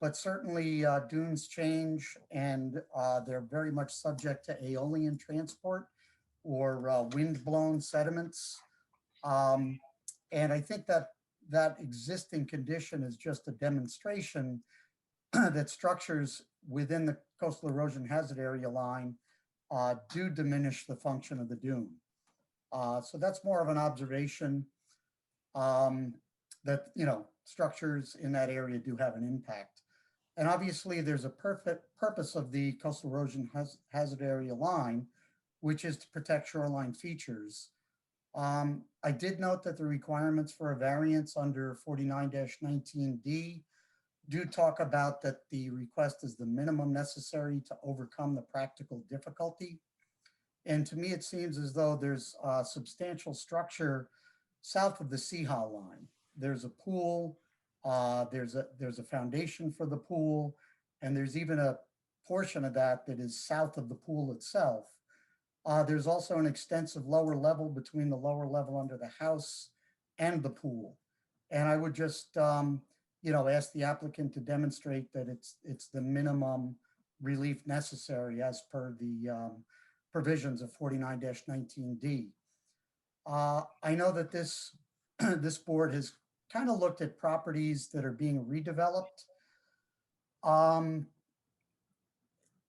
but certainly dunes change, and they're very much subject to aeolian transport or wind-blown sediments. And I think that existing condition is just a demonstration that structures within the coastal erosion hazard area line do diminish the function of the dune. So that's more of an observation that, structures in that area do have an impact. And obviously there's a purpose of the coastal erosion hazard area line, which is to protect shoreline features. I did note that the requirements for a variance under 49-19D do talk about that the request is the minimum necessary to overcome the practical difficulty. And to me, it seems as though there's a substantial structure south of the Seahawk line. There's a pool, there's a foundation for the pool, and there's even a portion of that is south of the pool itself. There's also an extensive lower level between the lower level under the house and the pool. And I would just, ask the applicant to demonstrate that it's the minimum relief necessary as per the provisions of 49-19D. I know that this board has kind of looked at properties that are being redeveloped,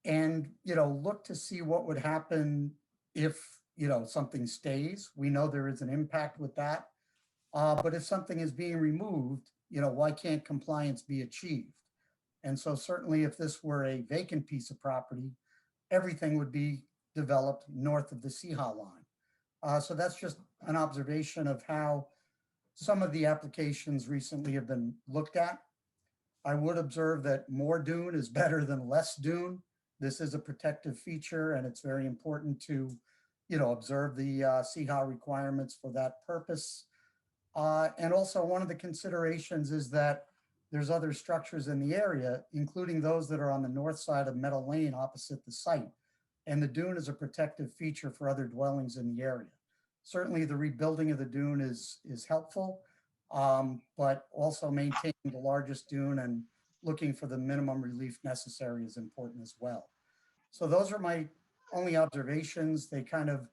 and look to see what would happen if something stays. We know there is an impact with that, but if something is being removed, why can't compliance be achieved? And so certainly if this were a vacant piece of property, everything would be developed north of the Seahawk line. So that's just an observation of how some of the applications recently have been looked at. I would observe that more dune is better than less dune. This is a protective feature, and it's very important to, observe the Seahawk requirements for that purpose. And also one of the considerations is that there's other structures in the area, including those that are on the north side of Meadow Lane opposite the site. And the dune is a protective feature for other dwellings in the area. Certainly the rebuilding of the dune is helpful, but also maintaining the largest dune and looking for the minimum relief necessary is important as well. So those are my only observations. They kind of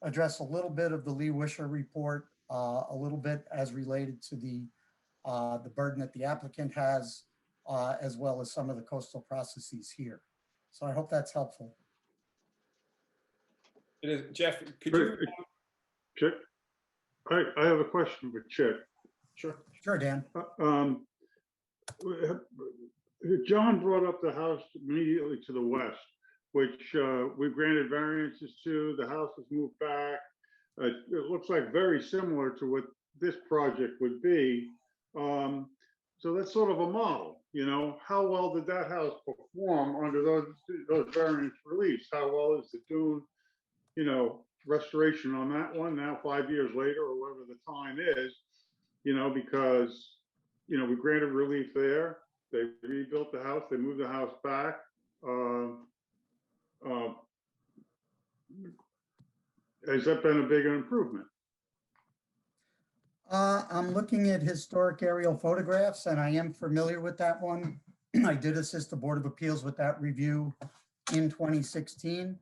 address a little bit of the Lee Wisher report, a little bit as related to the burden that the applicant has, as well as some of the coastal processes here. So I hope that's helpful. It is. Jeff, could you? Chick, I have a question for Chick. Sure. Sure, Dan. John brought up the house immediately to the west, which we've granted variances to. The house has moved back. It looks like very similar to what this project would be. So that's sort of a model, how well did that house perform under those variance reliefs? How well is the dune, restoration on that one now 5 years later, or whatever the time is, because, we granted relief there. They rebuilt the house, they moved the house back. Has that been a bigger improvement? I'm looking at historic aerial photographs and I am familiar with that one. I did assist the Board of Appeals with that review in 2016.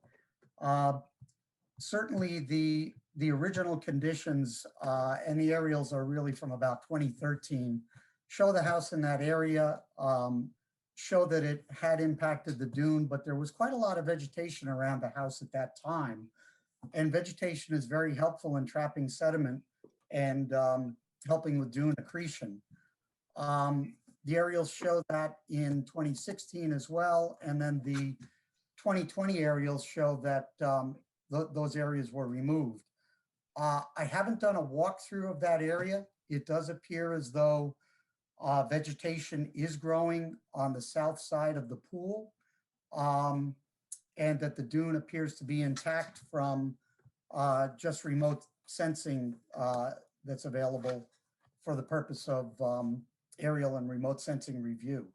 Certainly the original conditions and the aerials are really from about 2013. Show the house in that area, show that it had impacted the dune, but there was quite a lot of vegetation around the house at that time. And vegetation is very helpful in trapping sediment and helping with dune accretion. The aerials show that in 2016 as well. And then the 2020 aerials show that those areas were removed. I haven't done a walkthrough of that area. It does appear as though vegetation is growing on the south side of the pool, and that the dune appears to be intact from just remote sensing that's available for the purpose of aerial and remote sensing review.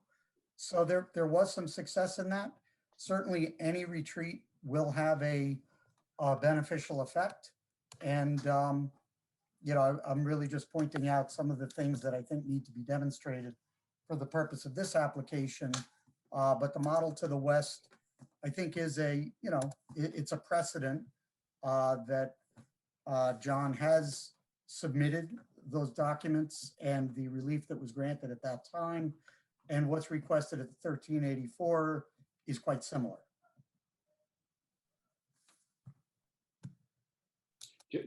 So there was some success in that. Certainly any retreat will have a beneficial effect. And, you know, I'm really just pointing out some of the things that I think need to be demonstrated for the purpose of this application. But the model to the west, I think is a, you know, it's a precedent that John has submitted those documents and the relief that was granted at that time. And what's requested at 1384 is quite similar.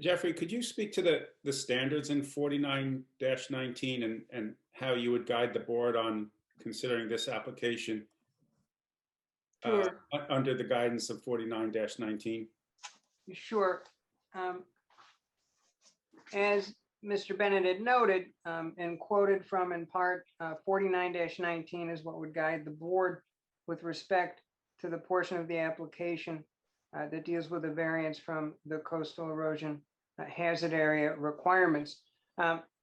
Jeffrey, could you speak to the standards in 49-19 and how you would guide the board on considering this application under the guidance of 49-19? Sure. As Mr. Bennett had noted and quoted from in part, 49-19 is what would guide the board with respect to the portion of the application that deals with the variance from the coastal erosion hazard area requirements.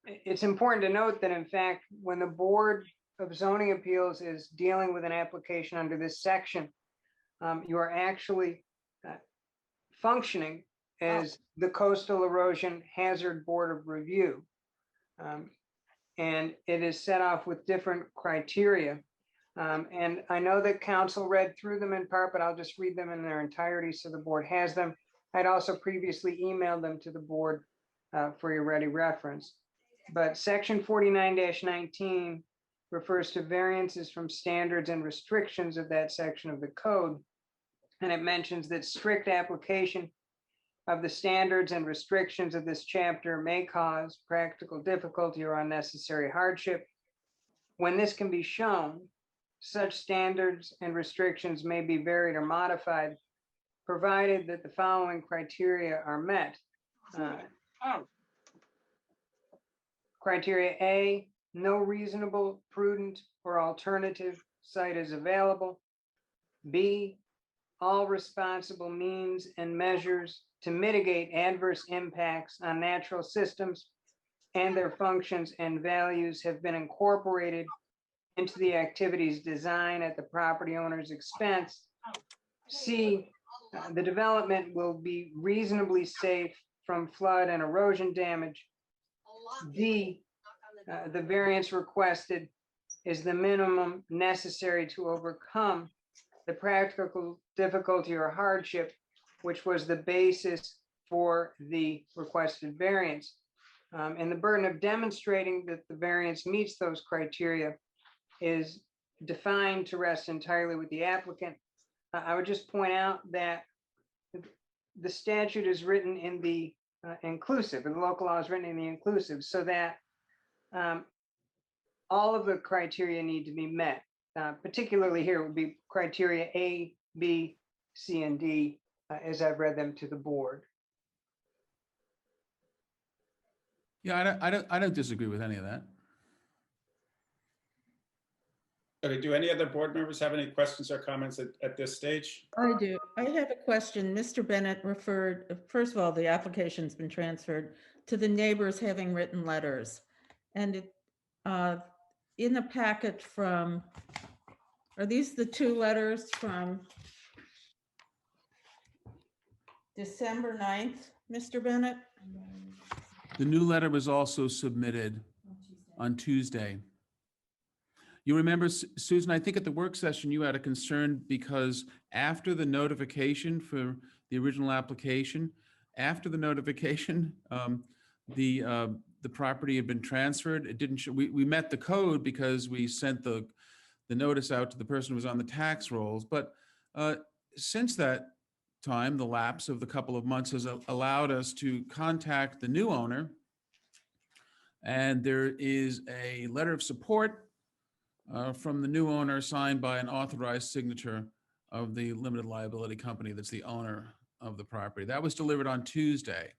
It's important to note that, in fact, when the Board of Zoning Appeals is dealing with an application under this section, you are actually functioning as the Coastal Erosion Hazard Board of Review. And it is set off with different criteria. And I know that council read through them in part, but I'll just read them in their entirety so the board has them. I'd also previously emailed them to the board for your ready reference. But section 49-19 refers to variances from standards and restrictions of that section of the code. And it mentions that strict application of the standards and restrictions of this chapter may cause practical difficulty or unnecessary hardship. When this can be shown, such standards and restrictions may be varied or modified, provided that the following criteria are met. Criteria A, no reasonable, prudent, or alternative site is available. B, all responsible means and measures to mitigate adverse impacts on natural systems and their functions and values have been incorporated into the activity's design at the property owner's expense. C, the development will be reasonably safe from flood and erosion damage. D, the variance requested is the minimum necessary to overcome the practical difficulty or hardship, which was the basis for the requested variance. And the burden of demonstrating that the variance meets those criteria is defined to rest entirely with the applicant. I would just point out that the statute is written in the inclusive, and the local law is written in the inclusive, so that all of the criteria need to be met. Particularly here, it would be criteria A, B, C, and D, as I've read them to the board. Yeah, I don't disagree with any of that. Okay, do any other board members have any questions or comments at this stage? I do. I have a question. Mr. Bennett referred, first of all, the application's been transferred to the neighbors having written letters. And in the packet from, are these the two letters from December 9th, Mr. Bennett? The new letter was also submitted on Tuesday. You remember, Susan, I think at the work session, you had a concern because after the notification for the original application, after the notification, the property had been transferred. It didn't show, we met the code because we sent the notice out to the person who was on the tax rolls. But since that time, the lapse of the couple of months has allowed us to contact the new owner. And there is a letter of support from the new owner signed by an authorized signature of the limited liability company that's the owner of the property. That was delivered on Tuesday.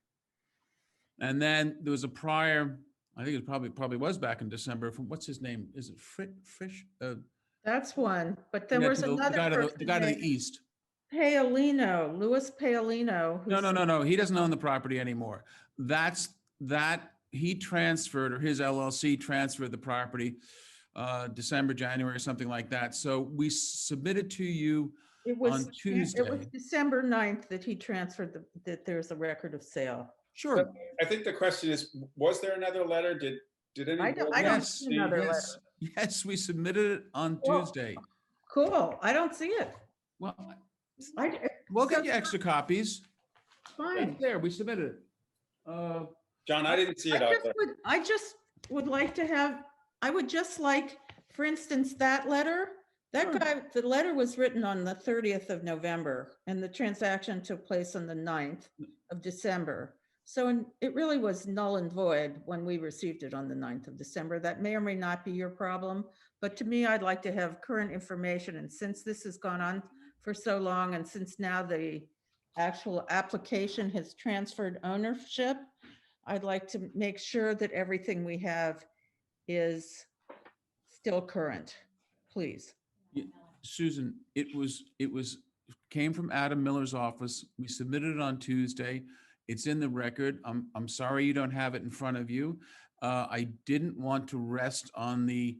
And then there was a prior, I think it probably was back in December, from, what's his name? Is it Frisch? That's one, but there was The another guy to person the guy to the named east. Paolino, Louis Paolino. No. He doesn't own the property anymore. He transferred, or his LLC transferred the property December, January, or something like that. So we submitted to you It was, on Tuesday. it was December 9th that he transferred, that there's a record of sale. Sure. So I think the question is, was there another letter? Did any? I don't Yes, see another letter. yes, we submitted it on Well, Tuesday. Cool, I don't see it. Well, I, we'll so get you extra copies. fine. It's there, we submitted it. John, I didn't see it out there. I just would like to have, I would just like, for instance, that letter, that Sure. guy, the letter was written on the 30th of November and the transaction took place on the 9th of December. So it really was null and void when we received it on the 9th of December. That may or may not be your problem, but to me, I'd like to have current information. And since this has gone on for so long, and since now the actual application has transferred ownership, I'd like to make sure that everything we have is still current, please. Susan, came from Adam Miller's office. We submitted it on Tuesday. It's in the record. I'm sorry you don't have it in front of you. I didn't want to rest on the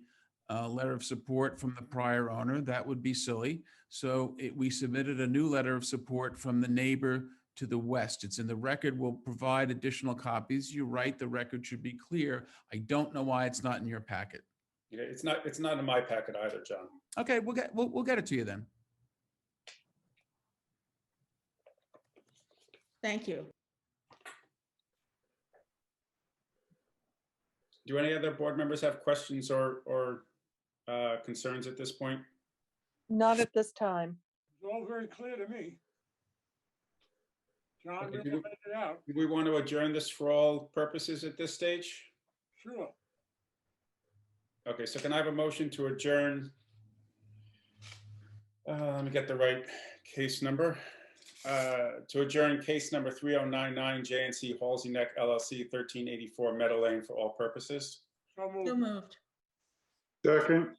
letter of support from the prior owner. That would be silly. So we submitted a new letter of support from the neighbor to the west. It's in the record. We'll provide additional copies. You're right, the record should be clear. I don't know why it's not in your packet. Yeah, it's not in my packet either, John. Okay, we'll get it to you then. Thank you. Do any other board members have questions or concerns at this point? Not at this time. It's all very clear to me. John Okay, really laid it out. Do we want to adjourn this for all purposes at this stage? Sure. Okay, so can I have a motion to adjourn? Let me get the right case number. To adjourn case number 3099 JNC Halsey Neck LLC 1384 Meadow Lane for all purposes. So So moved. moved. Second,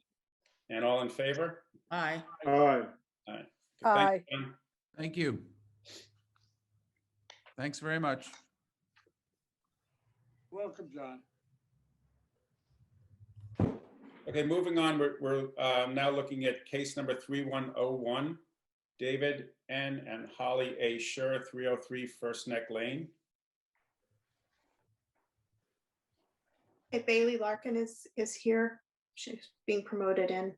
And all in favor? Aye. aye. Thank Aye. you, John. Thank you. Thanks very much. Welcome, John. Okay, moving on, we're now looking at case number 3101, David N. and Holly A. Scher, 303 First Neck Lane. Okay, Bailey Larkin is here. She's being promoted in.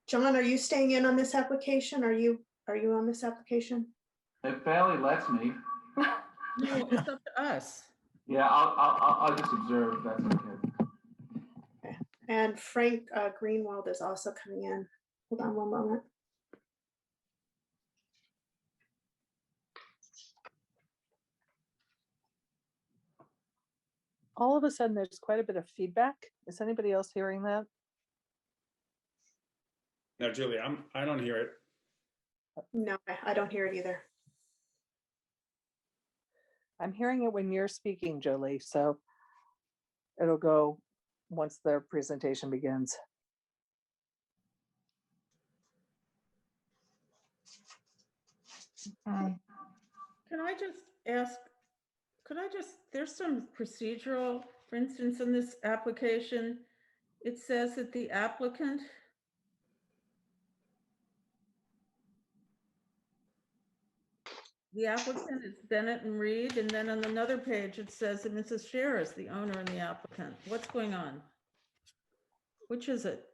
John, are you staying in on this application? Are you on this application? If Bailey lets me, No, it's up to us. yeah, I'll just observe. That's okay. And Frank Greenwald is also coming in. Hold on one moment. All of a sudden, there's quite a bit of feedback. Is anybody else hearing that? Now, Julie, I don't hear it. No, I don't hear it either. I'm hearing it when you're speaking, Jolie, so it'll go once the presentation begins. Okay. Can I just ask, there's some procedural, for instance, in this application, it says that the applicant is Bennett and Reed, and then on another page, it says that Mrs. Scher is the owner and the applicant. What's going on? Which is it?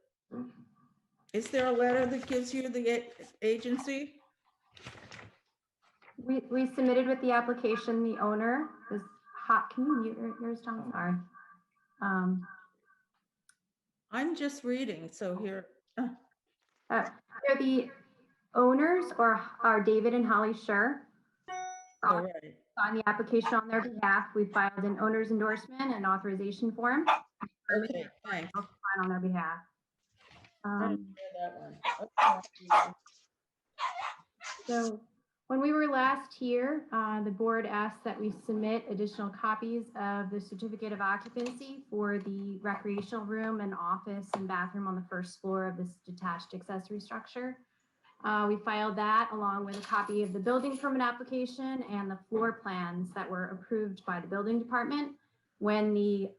Is there a letter that gives you the agency? We submitted with the application, the owner is hot. Can you mute yours, John? Sorry. I'm just reading, so here. They're the owners are David and Holly Scher. All right. On the application on their behalf, we filed an owner's endorsement and authorization form. Okay, thanks. On their behalf. I didn't hear that one. Okay. So when we were last here, the board asked that we submit additional copies of the certificate of occupancy for the recreational room and office and bathroom on the first floor of this detached accessory structure. We filed that along with a copy of the building permit application and the floor plans that were approved by the building department when the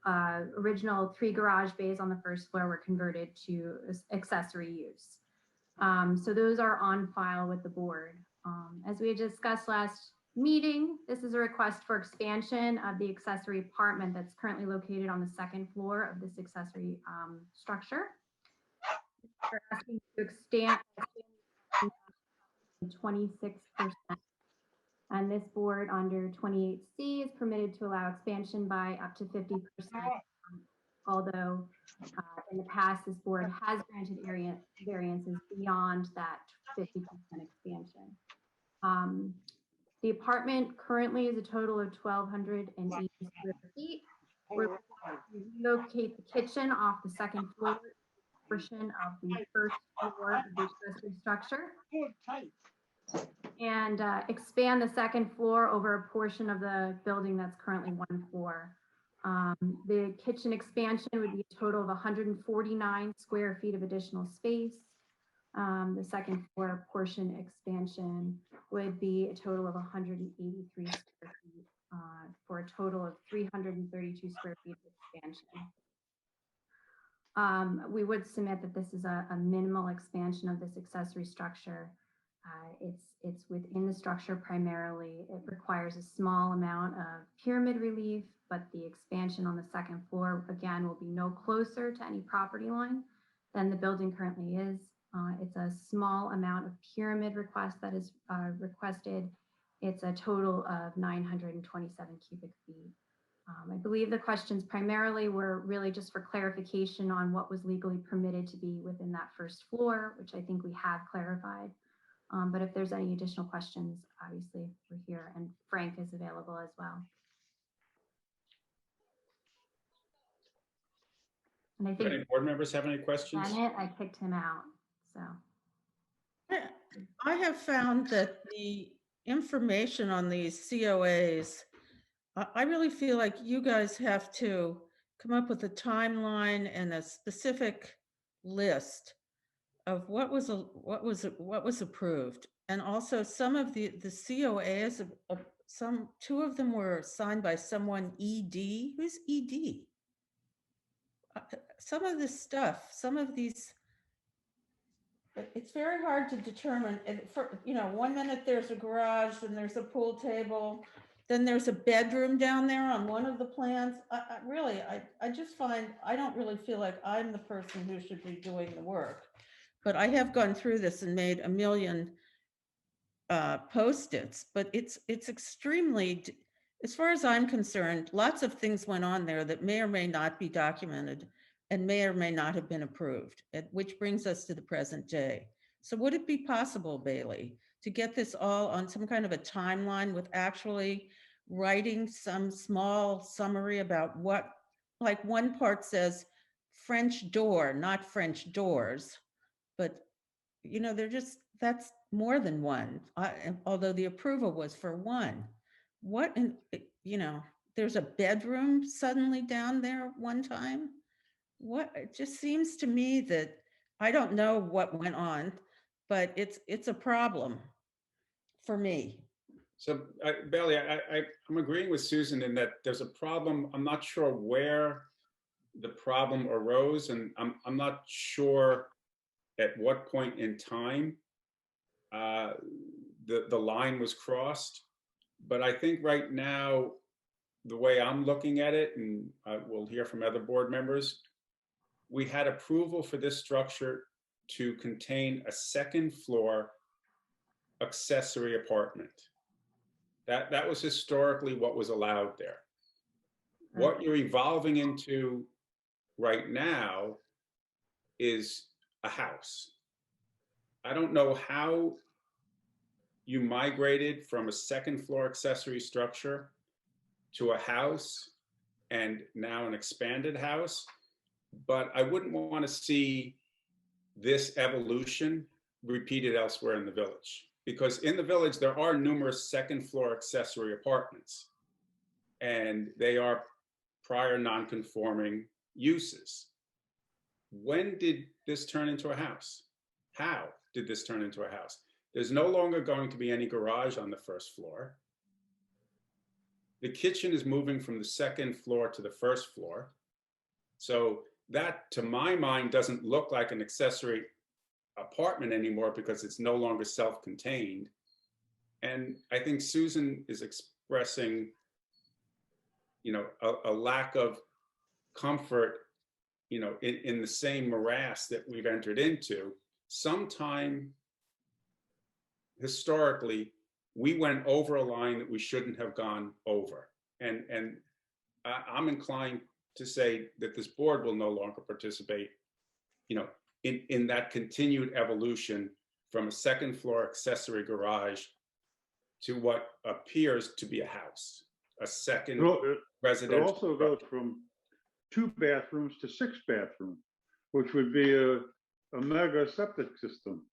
original 3 garage bays on the first floor were converted to accessory use. So those are on file with the board. As we had discussed last meeting, this is a request for expansion of the accessory apartment that's currently located on the 2nd floor of this accessory structure. We're asking to extend 26%. And this board under 28C is permitted to allow expansion by up to 50%. Although in the past, this board has granted variances beyond that 50% expansion. The apartment currently is a total of 1,280 square feet. We're looking to relocate the kitchen off the 2nd floor portion of the 1st floor of the accessory structure and expand the 2nd floor over a portion of the building that's currently 1 floor. The kitchen expansion would be a total of 149 square feet of additional space. The 2nd floor portion expansion would be a total of 183 square feet for a total of 332 square feet of expansion. We would submit that this is a minimal expansion of this accessory structure. It's within the structure primarily. It requires a small amount of pyramid relief, but the expansion on the 2nd floor, again, will be no closer to any property line than the building currently is. It's a small amount of pyramid request that is requested. It's a total of 927 cubic feet. I believe the questions primarily were really just for clarification on what was legally permitted to be within that 1st floor, which I think we have clarified. But if there's any additional questions, obviously we're here, and Frank is available as well. And I Do any think board members have any questions? Bennett, I kicked him out, so. I have found that the information on these COAs, I really feel like you guys have to come up with a timeline and a specific list of what was approved. And also some of the COAs, two of them were signed by someone ED. Who's ED? Some of this stuff, some of these, it's very hard to determine. And for, 1 minute there's a garage, then there's a pool table, then there's a bedroom down there on one of the plans. I just find, I don't really feel like I'm the person who should be doing the work. But I have gone through this and made a million post-its, but it's extremely, as far as I'm concerned, lots of things went on there that may or may not be documented and may or may not have been approved, which brings us to the present day. So would it be possible, Bailey, to get this all on some kind of a timeline with actually writing some small summary about what, like one part says French door, not French doors, but that's more than one, although the approval was for one. There's a bedroom suddenly down there one time. It just seems to me that, I don't know what went on, but it's a problem for me. So Bailey, I'm agreeing with Susan in that there's a problem. I'm not sure where the problem arose, and I'm not sure at what point in time the line was crossed. But I think right now, the way I'm looking at it, and we'll hear from other board members, we had approval for this structure to contain a second floor accessory apartment. That was historically what was allowed there. What you're evolving into right now is a house. I don't know how you migrated from a second floor accessory structure to a house and now an expanded house, but I wouldn't want to see this evolution repeated elsewhere in the village. Because in the village, there are numerous second floor accessory apartments, and they are prior non-conforming uses. When did this turn into a house? How did this turn into a house? There's no longer going to be any garage on the first floor. The kitchen is moving from the second floor to the first floor. So that, to my mind, doesn't look like an accessory apartment anymore because it's no longer self-contained. And I think Susan is expressing, a lack of comfort, in the same morass that we've entered into. Sometime historically, we went over a line that we shouldn't have gone over. And I'm inclined to say that this board will no longer participate, in that continued evolution from a second floor accessory garage to what appears to be a house, a second It residential. also goes from 2 bathrooms to 6 bathrooms, which would be a mega septic system.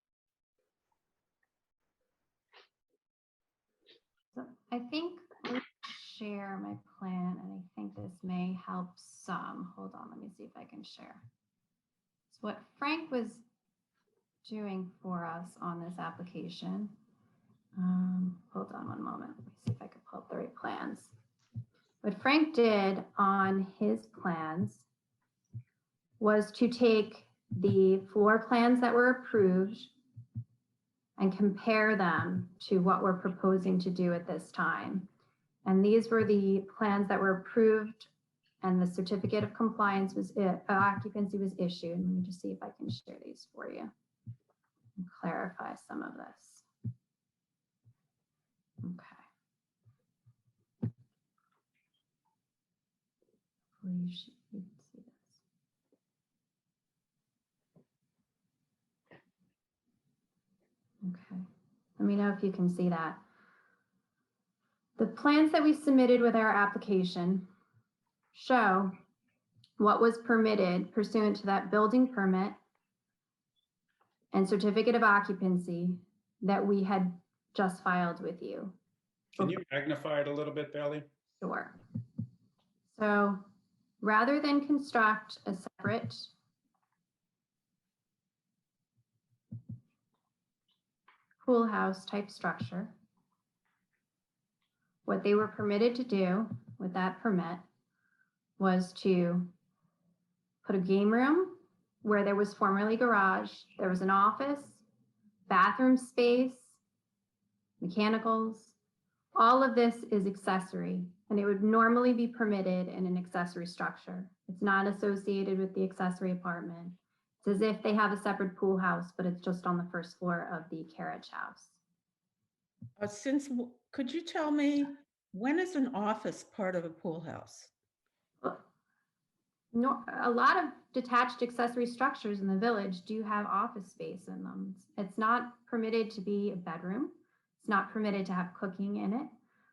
So I think I'll share my plan, and I think this may help some. Hold on, let me see if I can share. So what Frank was doing for us on this application, hold on one moment. Let me see if I can pull up the right plans. What Frank did on his plans was to take the floor plans that were approved and compare them to what we're proposing to do at this time. And these were the plans that were approved, and the certificate of compliance was occupancy was issued. Let me just see if I can share these for you and clarify some of this. Okay. Please see this. Okay, let me know if you can see that. The plans that we submitted with our application show what was permitted pursuant to that building permit and certificate of occupancy that we had just filed with you. Can you magnify it a little bit, Bailey? Sure. So rather than construct a separate pool house type structure, what they were permitted to do with that permit was to put a game room where there was formerly garage, there was an office, bathroom space, mechanicals. All of this is accessory, and it would normally be permitted in an accessory structure. It's not associated with the accessory apartment. It's as if they have a separate pool house, but it's just on the first floor of the carriage house. Could you tell me, when is an office part of a pool house? No, a lot of detached accessory structures in the village do have office space in them. It's not permitted to be a bedroom. It's not permitted to have cooking in it.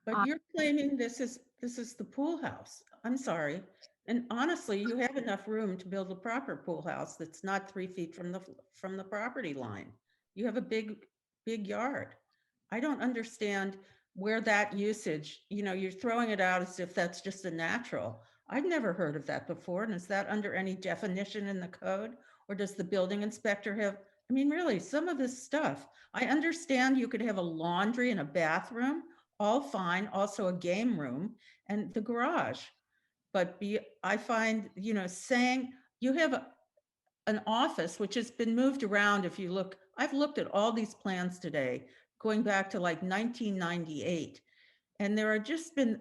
But you're claiming this is the pool house. I'm sorry. And honestly, you have enough room to build a proper pool house that's not 3 feet from the property line. You have a big yard. I don't understand where that usage, you're throwing it out as if that's just a natural. I've never heard of that before. And is that under any definition in the code? Or does the building inspector have, really, some of this stuff, I understand you could have a laundry and a bathroom all fine, also a game room and the garage. But I find, saying you have an office which has been moved around. If you look, I've looked at all these plans today, going back to like 1998. And there are just been,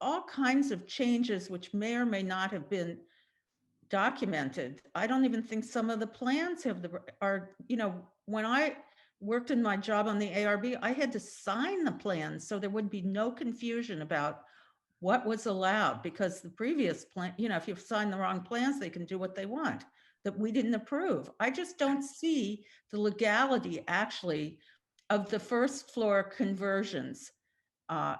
all kinds of changes which may or may not have been documented. I don't even think some of the plans when I worked in my job on the ARB, I had to sign the plans so there would be no confusion about what was allowed, because the previous plan, if you've signed the wrong plans, they can do what they want, that we didn't approve. I just don't see the legality actually of the first floor conversions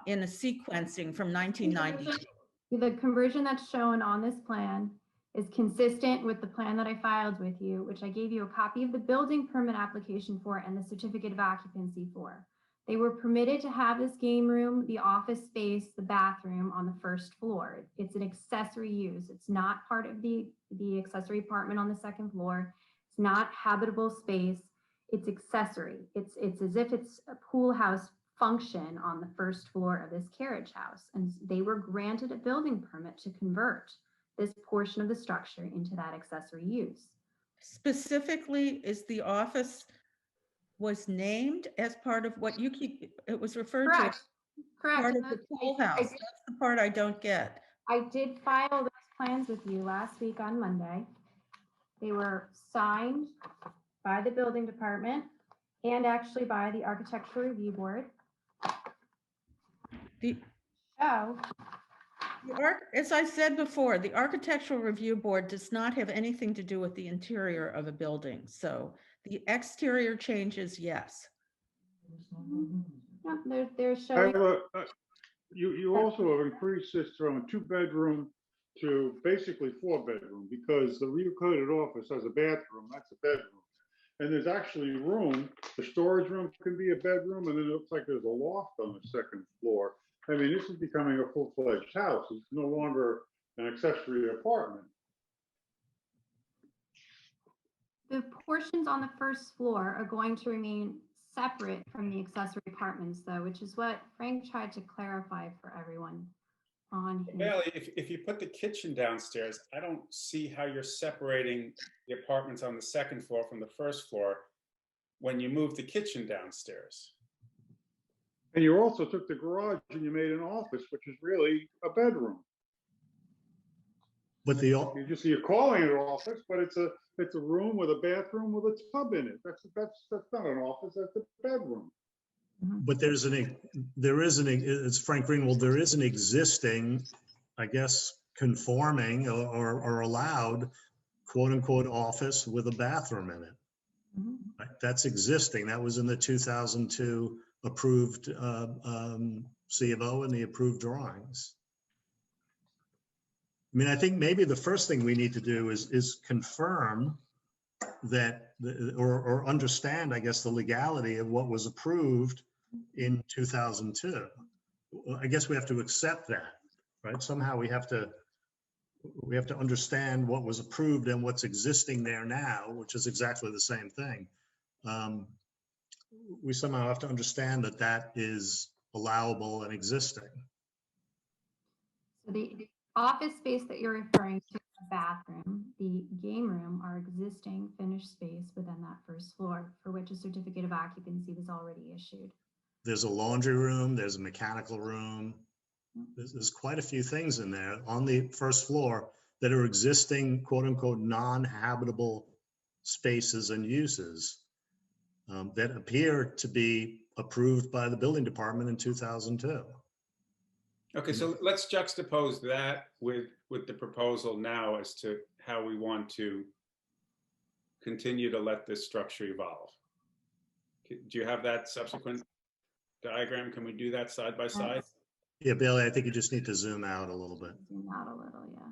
in a sequencing from 1990. The conversion that's shown on this plan is consistent with the plan that I filed with you, which I gave you a copy of the building permit application for and the certificate of occupancy for. They were permitted to have this game room, the office space, the bathroom on the first floor. It's an accessory use. It's not part of the accessory apartment on the second floor. It's not habitable space. It's accessory. It's as if it's a pool house function on the first floor of this carriage house. And they were granted a building permit to convert this portion of the structure into that accessory use. Specifically, is the office was named as part of what you keep, it was referred to as Correct. part of the pool house. That's the part I don't get. I did file those plans with you last week on Monday. They were signed by the building department and actually by the architectural review board. As I said before, the architectural review board does not have anything to do with the interior of a building. So the exterior changes, yes. Yep, they're showing. You also have increased this from a 2-bedroom to basically 4-bedroom, because the recoded office has a bathroom, that's a bedroom. And there's actually room, the storage room can be a bedroom, and then it looks like there's a loft on the second floor. I mean, this is becoming a full-fledged house. It's no longer an accessory apartment. The portions on the first floor are going to remain separate from the accessory apartments, though, which is what Frank tried to clarify for everyone on his. Bailey, if you put the kitchen downstairs, I don't see how you're separating the apartments on the second floor from the first floor when you move the kitchen downstairs. And you also took the garage and you made an office, which is really a bedroom. But you're calling it an office, but it's a room with a bathroom with a tub in it. That's not an office, that's a bedroom. But it's Frank Greenwald, there is an existing, I guess, conforming or allowed quote unquote office with a bathroom in it. Right? That's existing. That was in the 2002 approved C of O and the approved drawings. I mean, I think maybe the first thing we need to do is confirm that, or understand, I guess, the legality of what was approved in 2002. I guess we have to accept that, right? Somehow we have to understand what was approved and what's existing there now, which is exactly the same thing. We somehow have to understand that that is allowable and existing. So the office space that you're referring to, the bathroom, the game room, are existing finished space within that first floor for which a certificate of occupancy was already issued. There's a laundry room, there's a mechanical room. There's quite a few things in there on the first floor that are existing, quote unquote, non-habitable spaces and uses that appear to be approved by the building department in 2002. Okay, so let's juxtapose that with the proposal now as to how we want to continue to let this structure evolve. Do you have that subsequent diagram? Can we do that side by side? Yeah, Bailey, I think you just need to zoom out a little bit. Zoom out a little, yeah.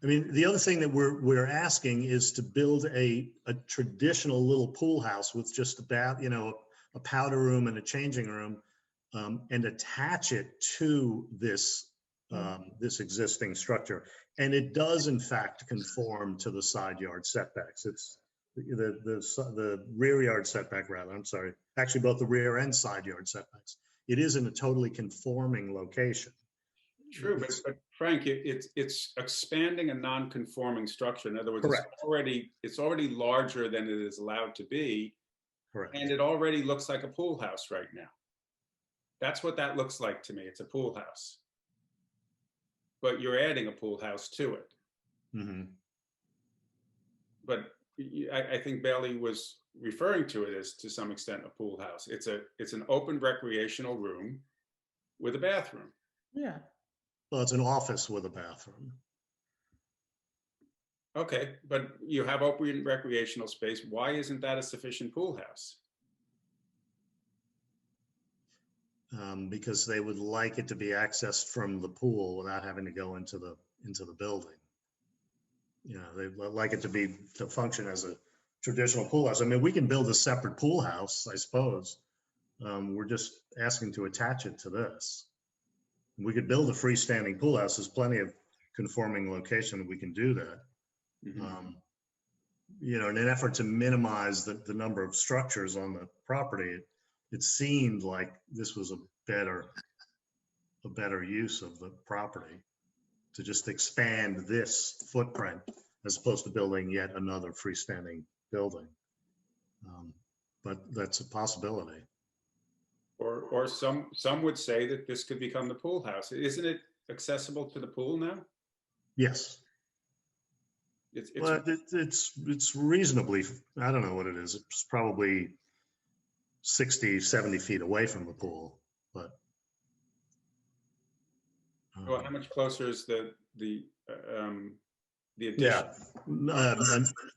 I mean, the other thing that we're asking is to build a traditional little pool house with just a powder room and a changing room, and attach it to this this existing structure. And it does in fact conform to the side yard setbacks. the rear yard setback rather, I'm sorry, actually both the rear and side yard setbacks. It is in a totally conforming location. True, but Frank, it's expanding a non-conforming structure. In other words, Correct. it's already larger than it is allowed to be, Correct. and it already looks like a pool house right now. That's what that looks like to me. It's a pool house. But you're adding a pool house to it. Mm-hmm. But I think Bailey was referring to it as, to some extent, a pool house. It's an open recreational room with a bathroom. Yeah. Well, it's an office with a bathroom. Okay, but you have open recreational space. Why isn't that a sufficient pool house? Because they would like it to be accessed from the pool without having to go into the building. You know, they like it to function as a traditional pool house. I mean, we can build a separate pool house, I suppose. We're just asking to attach it to this. We could build a freestanding pool house. There's plenty of conforming location that we can do that. Mhm. You know, in an effort to minimize the number of structures on the property, it seemed like this was a better use of the property to just expand this footprint as opposed to building yet another freestanding building. But that's a possibility. Or some would say that this could become the pool house. Isn't it accessible to the pool now? Yes. It's reasonably, I don't know what it is. It's probably 60, 70 feet away from the pool, but. Well, how much closer is the addition? Yeah,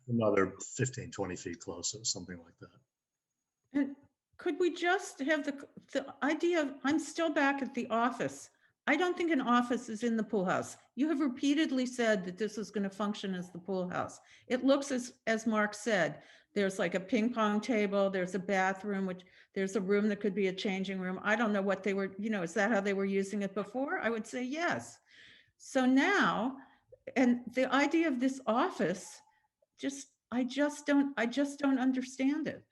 another 15, 20 feet closer, something like that. And could we just have the idea of, I'm still back at the office. I don't think an office is in the pool house. You have repeatedly said that this is going to function as the pool house. It looks as Mark said, there's like a ping pong table, there's a bathroom, which there's a room that could be a changing room. I don't know what they were, is that how they were using it before? I would say yes. So now, and the idea of this office, I just don't understand it.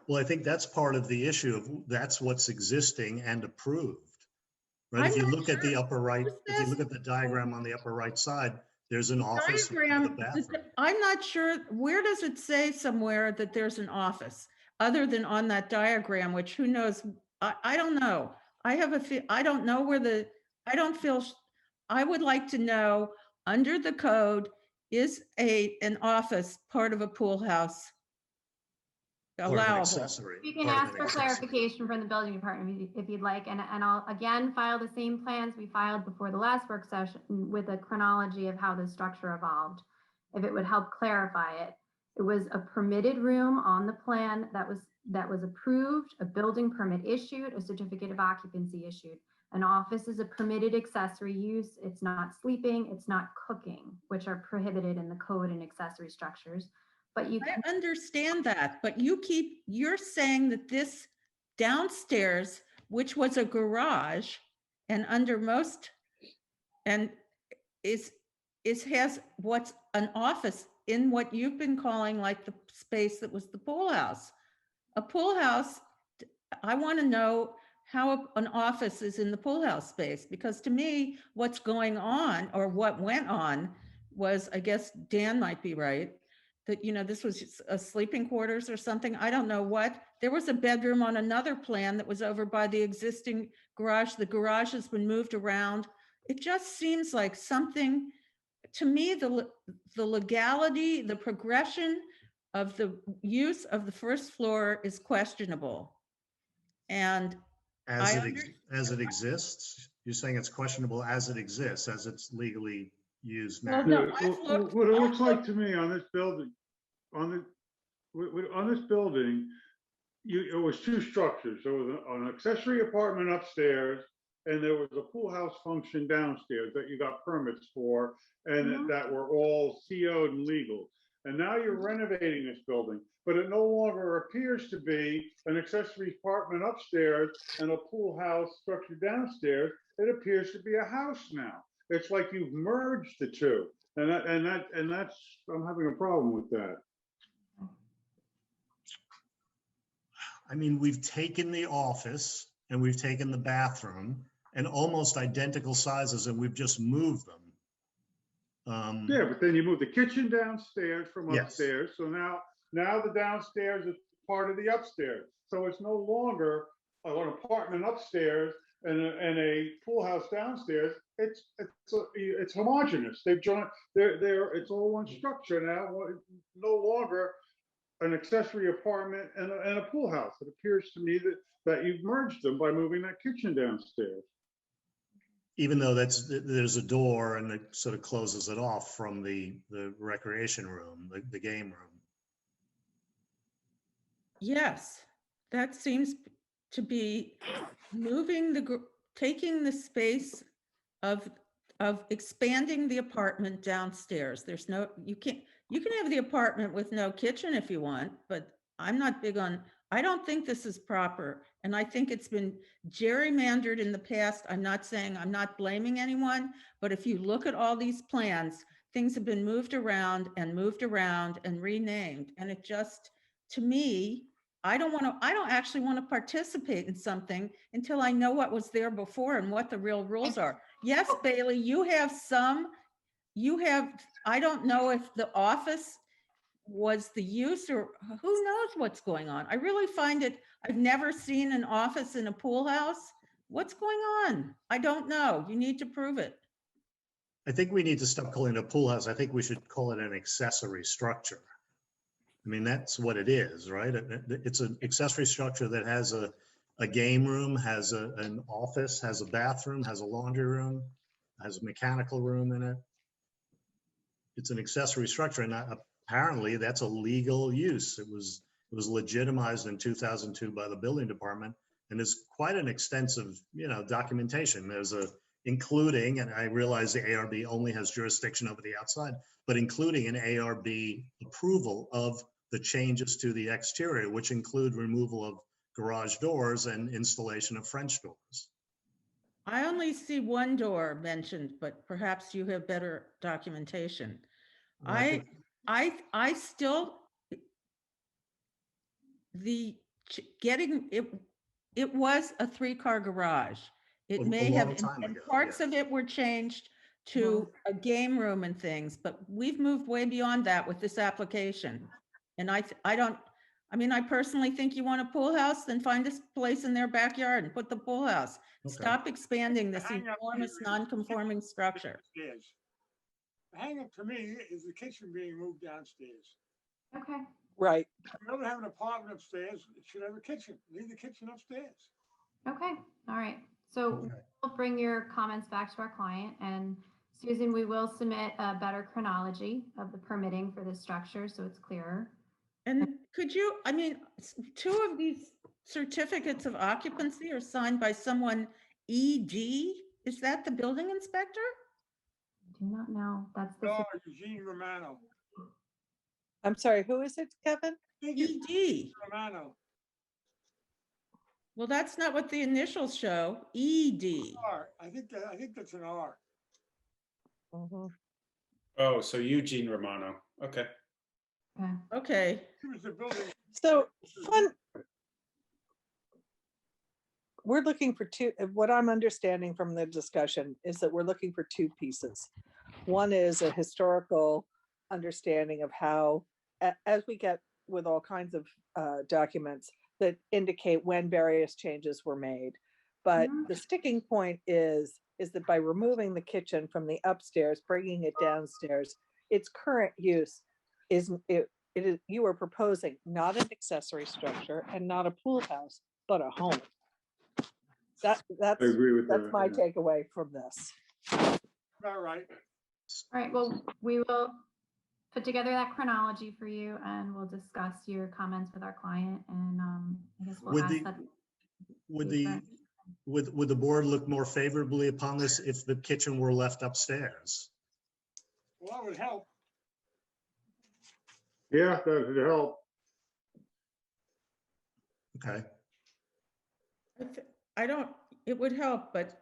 Well, I think that's part of the issue of that's what's existing and approved. Right? If you look at the upper right, if you look at the diagram on the upper right side, there's an office with a bathroom. I'm not sure, where does it say somewhere that there's an office other than on that diagram, which who knows? I don't know. I don't know where I would like to know under the code, is an office part of a pool house allowable? You can ask for clarification from the building department if you'd like, and I'll again file the same plans we filed before the last work session with a chronology of how the structure evolved. If it would help clarify it, it was a permitted room on the plan that was approved, a building permit issued, a certificate of occupancy issued. An office is a permitted accessory use. It's not sleeping, it's not cooking, which are prohibited in the code and accessory structures. But you can understand that, but you're saying that this downstairs, which was a garage, and has what's an office in what you've been calling like the space that was the pool house. A pool house, I want to know how an office is in the pool house space, because to me, what's going on or what went on was, I guess Dan might be right, that, this was a sleeping quarters or something. I don't know what. There was a bedroom on another plan that was over by the existing garage. The garage has been moved around. It just seems like something, to me, the legality, the progression of the use of the first floor is questionable. And as it exists, you're saying it's questionable as it exists, as it's legally used now. Well, no, What it looks like to me on this building, on this building, it was two structures. There was an accessory apartment upstairs, and there was a pool house function downstairs that you got permits for, and that were all CO'd and legal. And now you're renovating this building, but it no longer appears to be an accessory apartment upstairs and a pool house structure downstairs. It appears to be a house now. It's like you've merged the two, and that's I'm having a problem with that. I mean, we've taken the office and we've taken the bathroom and almost identical sizes and we've just moved them. Yeah, but then you move the kitchen downstairs from Yes. upstairs, so now the downstairs is part of the upstairs. So it's no longer an apartment upstairs and a pool house downstairs. It's homogeneous. They've joined, it's all one structure now, no longer an accessory apartment and a pool house. It appears to me that you've merged them by moving that kitchen downstairs. Even though there's a door and it sort of closes it off from the recreation room, the game room. Yes, that seems to be moving taking the space of expanding the apartment downstairs. There's no, you can have the apartment with no kitchen if you want, but I'm not big on, I don't think this is proper. And I think it's been gerrymandered in the past. I'm not saying, I'm not blaming anyone, but if you look at all these plans, things have been moved around and renamed. And it just, to me, I don't actually want to participate in something until I know what was there before and what the real rules are. Yes, Bailey, I don't know if the office was the use or who knows what's going on. I really find it, I've never seen an office in a pool house. What's going on? I don't know. You need to prove it. I think we need to stop calling it a pool house. I think we should call it an accessory structure. I mean, that's what it is, right? It's an accessory structure that has a game room, has an office, has a bathroom, has a laundry room, has a mechanical room in it. It's an accessory structure, and apparently that's a legal use. It was legitimized in 2002 by the building department, and it's quite an extensive, documentation. There's including, and I realize the ARB only has jurisdiction over the outside, but including an ARB approval of the changes to the exterior, which include removal of garage doors and installation of French doors. I only see one door mentioned, but perhaps you have better documentation. Well, I still, it was a 3-car garage. It may have, and parts of it were changed to a game room and things, but we've moved way beyond that with this application. And I personally think you want a pool house, then find this place in their backyard and put the pool house. Okay. Stop expanding this Hang up enormous here. non-conforming structure. Stairs. The hang up to me is the kitchen being moved downstairs. Okay. Right. If you don't have an apartment upstairs, it should have a kitchen. Leave the kitchen upstairs. Okay. All right. So we'll bring your comments back to our client, and Susan, we will submit a better chronology of the permitting for this structure so it's clearer. And could you, 2 of these certificates of occupancy are signed by someone ED? Is that the building inspector? I do not know. That's the Oh, Eugene Romano. I'm sorry, who is it, Kevin? ED. Romano. Well, that's not what the initials show. ED. R. I think that's an R. Mhm. Oh, so Eugene Romano. Okay. Okay. Okay. He was the building. So we're looking for two, what I'm understanding from the discussion is that we're looking for 2 pieces. One is a historical understanding of how, as we get with all kinds of documents that indicate when various changes were made. But the sticking point is that by removing the kitchen from the upstairs, bringing it downstairs, its current use isn't, it is, you are proposing not an accessory structure and not a pool house, but a home. I agree with That's that. my yeah. takeaway from this. All right. All right. Well, we will put together that chronology for you, and we'll discuss your comments with our client. And I guess we'll ask that. Would the board look more favorably upon this if the kitchen were left upstairs? Well, that would help. Yeah, that would help. Okay. It would help, but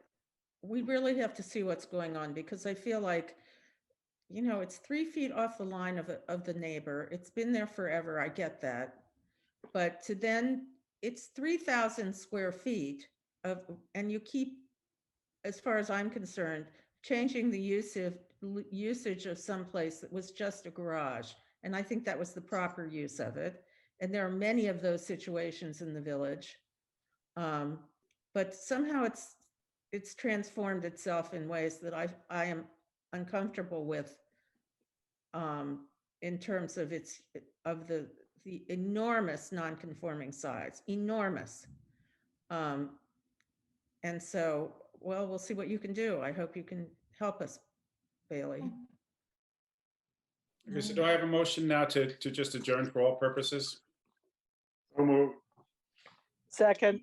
we really have to see what's going on, because I feel like, it's 3 feet off the line of the neighbor. It's been there forever. I get that. But to then it's 3,000 square feet of, and you keep, as far as I'm concerned, changing the usage of some place that was just a garage. And I think that was the proper use of it. And there are many of those situations in the village. But somehow it's transformed itself in ways that I am uncomfortable with, in terms of the enormous non-conforming size, enormous. And so, well, we'll see what you can do. I hope you can help us, Bailey. Okay, so do I have a motion now to just adjourn for all purposes? So moved. Second.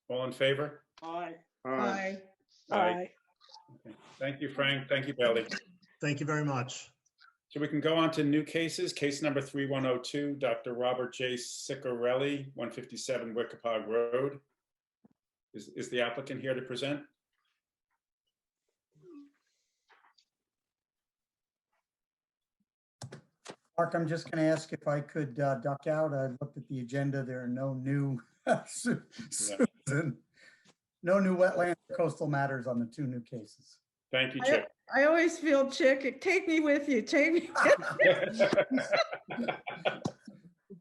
All in favor? Aye. Bye. Aye. Okay. Thank you, Frank. Thank you, Bailey. Thank you very much. So we can go on to new cases. Case number 3102, Dr. Robert J. Ciccarelli, 157 Wickapog Road. Is the applicant here to present? Mark, I'm just going to ask if I could duck out. I looked at the agenda. There are no new, Susan, no new wetland or coastal matters on the two new cases. Thank you, Chip. I always feel, Chick, take me with you, take me with you.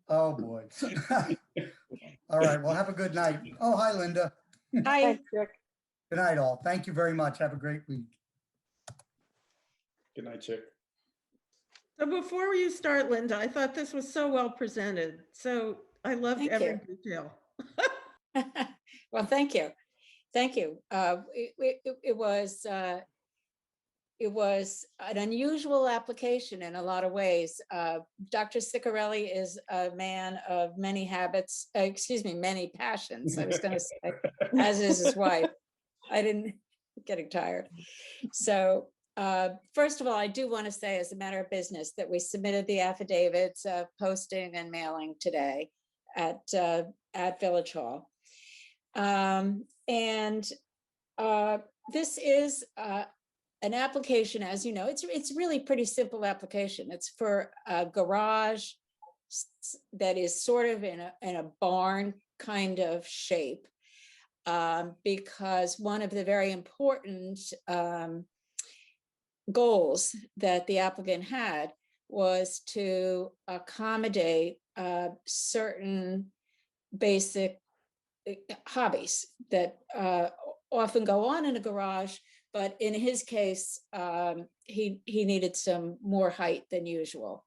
Oh, boy. All right, well, have a good night. Oh, hi, Linda. Hi. Good night, all. Thank you very much. Have a great week. Good night, Chip. So before you start, Linda, I thought this was so well presented. So I loved Thank every you. detail. Well, thank you. Thank you. It was an unusual application in a lot of ways. Dr. Ciccarelli is a man of many habits, many passions, I was going to say, as is his wife. Getting tired. So first of all, I do want to say, as a matter of business, that we submitted the affidavits of posting and mailing today at Village Hall. This is an application, as you know, it's really pretty simple application. It's for a garage that is sort of in a barn kind of shape, because one of the very important goals that the applicant had was to accommodate certain basic hobbies that often go on in a garage, but in his case, he needed some more height than usual.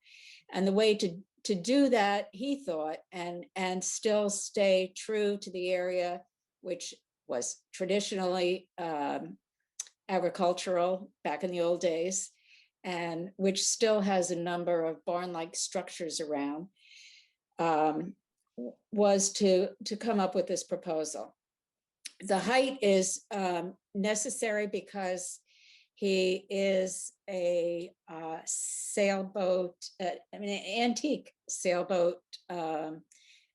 And the way to do that, he thought, and still stay true to the area, which was traditionally agricultural back in the old days, and which still has a number of barn-like structures around, was to come up with this proposal. The height is necessary because he is a sailboat, an antique sailboat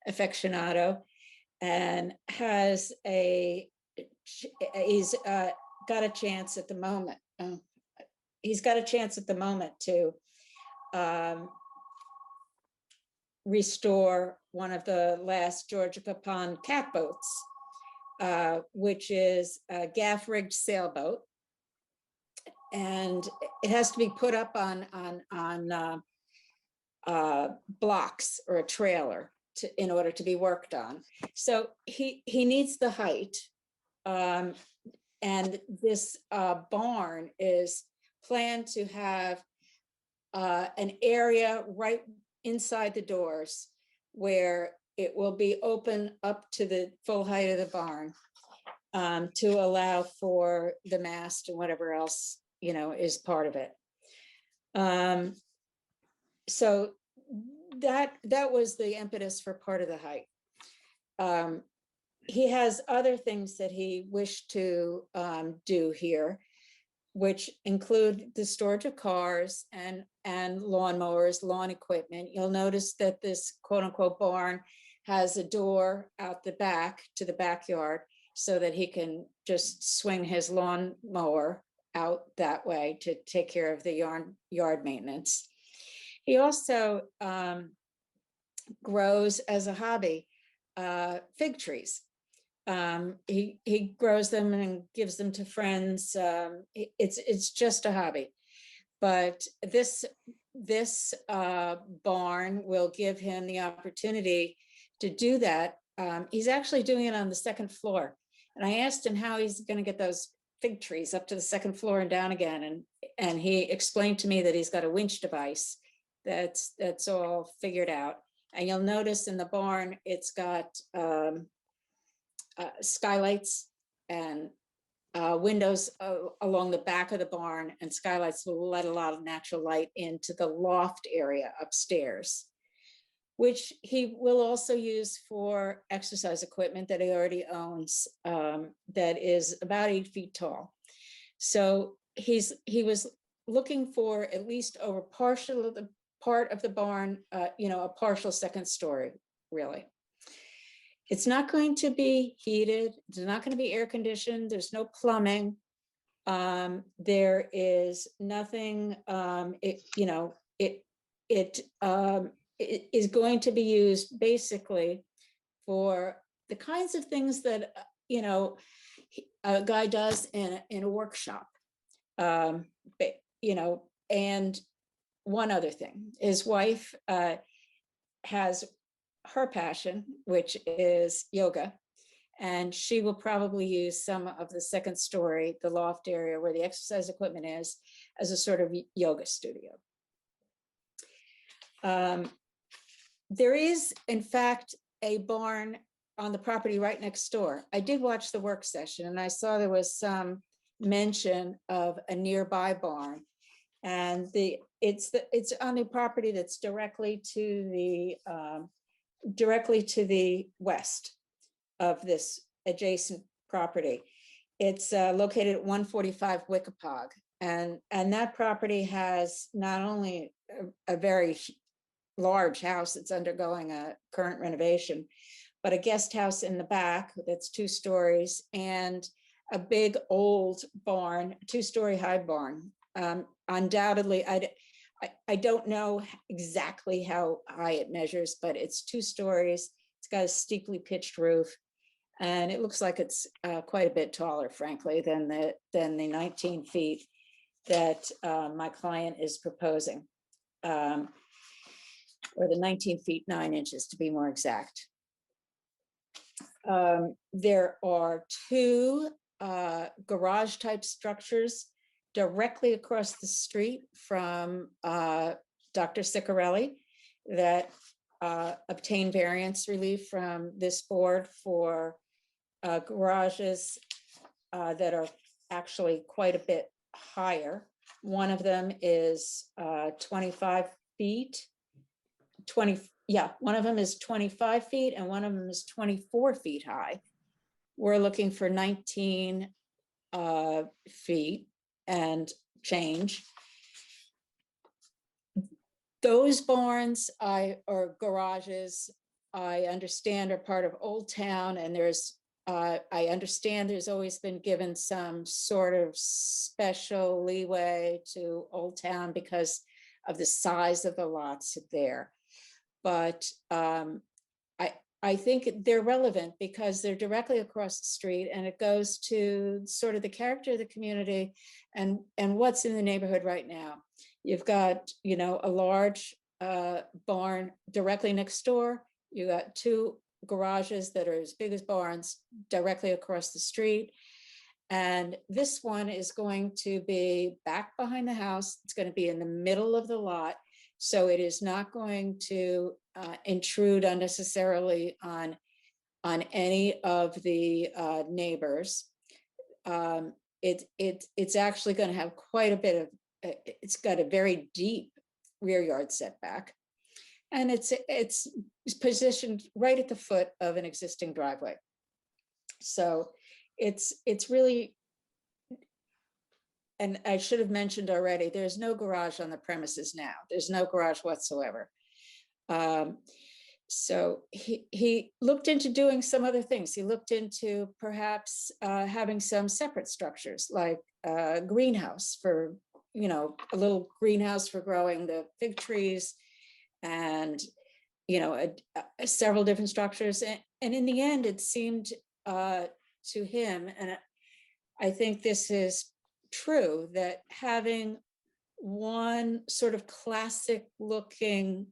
aficionado, and he's got a chance at the moment. He's got a chance at the moment to restore one of the last Georgia Capon catboats, which is a gaff-rigged sailboat, and it has to be put up on blocks or a trailer in order to be worked on. So he needs the height, and this barn is planned to have an area right inside the doors where it will be open up to the full height of the barn, to allow for the mast and whatever else, is part of it. So that was the impetus for part of the height. He has other things that he wished to do here, which include the storage of cars and lawnmowers, lawn equipment. You'll notice that this quote unquote barn has a door out the back to the backyard so that he can just swing his lawnmower out that way to take care of the yard maintenance. He also grows as a hobby fig trees. He grows them and gives them to friends. It's just a hobby. But this barn will give him the opportunity to do that. He's actually doing it on the second floor. And I asked him how he's going to get those fig trees up to the second floor and down again. And he explained to me that he's got a winch device that's all figured out. And you'll notice in the barn, it's got skylights and windows along the back of the barn, and skylights will let a lot of natural light into the loft area upstairs, which he will also use for exercise equipment that he already owns, that is about 8 feet tall. So he was looking for at least over partial of the part of the barn, a partial second story, really. It's not going to be heated. It's not going to be air conditioned. There's no plumbing. There is nothing. It is going to be used basically for the kinds of things that a guy does in a workshop. And one other thing, his wife has her passion, which is yoga, and she will probably use some of the second story, the loft area where the exercise equipment is, as a sort of yoga studio. There is, in fact, a barn on the property right next door. I did watch the work session and I saw there was some mention of a nearby barn, and it's on the property that's directly to the west of this adjacent property. It's located at 145 Wickapog, and that property has not only a very large house that's undergoing a current renovation, but a guest house in the back that's 2 stories, and a big old barn, 2-story high barn. Undoubtedly, I don't know exactly how high it measures, but it's 2 stories. It's got a steeply pitched roof, and it looks like it's quite a bit taller, frankly, than the 19 feet that my client is proposing, or the 19 feet 9 inches to be more exact. There are 2 garage type structures directly across the street from Dr. Ciccarelli that obtain variance relief from this board for garages that are actually quite a bit higher. One of them is 25 feet, one of them is 25 feet and one of them is 24 feet high. We're looking for 19 feet and change. Those barns or garages, I understand, are part of Old Town, and I understand there's always been given some sort of special leeway to Old Town because of the size of the lots there. But I think they're relevant because they're directly across the street, and it goes to sort of the character of the community and what's in the neighborhood right now. You've got, a large barn directly next door. You got 2 garages that are as big as barns directly across the street. And this one is going to be back behind the house. It's going to be in the middle of the lot. So it is not going to intrude unnecessarily on any of the neighbors. It's actually going to have quite a bit of, it's got a very deep rear yard setback. And it's positioned right at the foot of an existing driveway. So it's really, and I should have mentioned already, there's no garage on the premises now. There's no garage whatsoever. So he looked into doing some other things. He looked into perhaps having some separate structures, like a greenhouse for, a little greenhouse for growing the fig trees, and several different structures. in the end, it seemed to him, and I think this is true, that having one sort of classic looking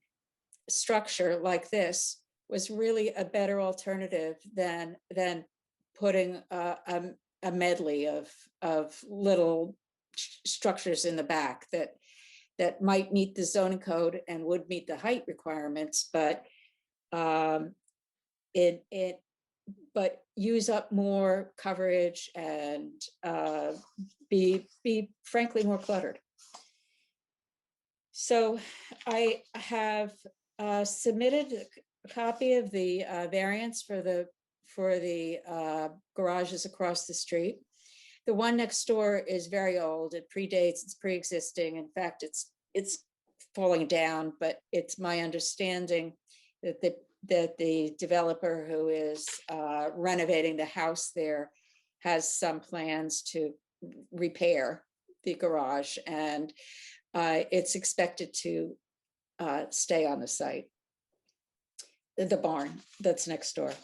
structure like this was really a better alternative than putting a medley of little structures in the back that might meet the zoning code and would meet the height requirements, but but use up more coverage and be frankly more cluttered. So I have submitted a copy of the variance for the garages across the street. The one next door is very old. It predates, it's pre-existing. In fact, it's falling down, but it's my understanding that the developer who is renovating the house there has some plans to repair the garage, and it's expected to stay on the site, the barn that's next door.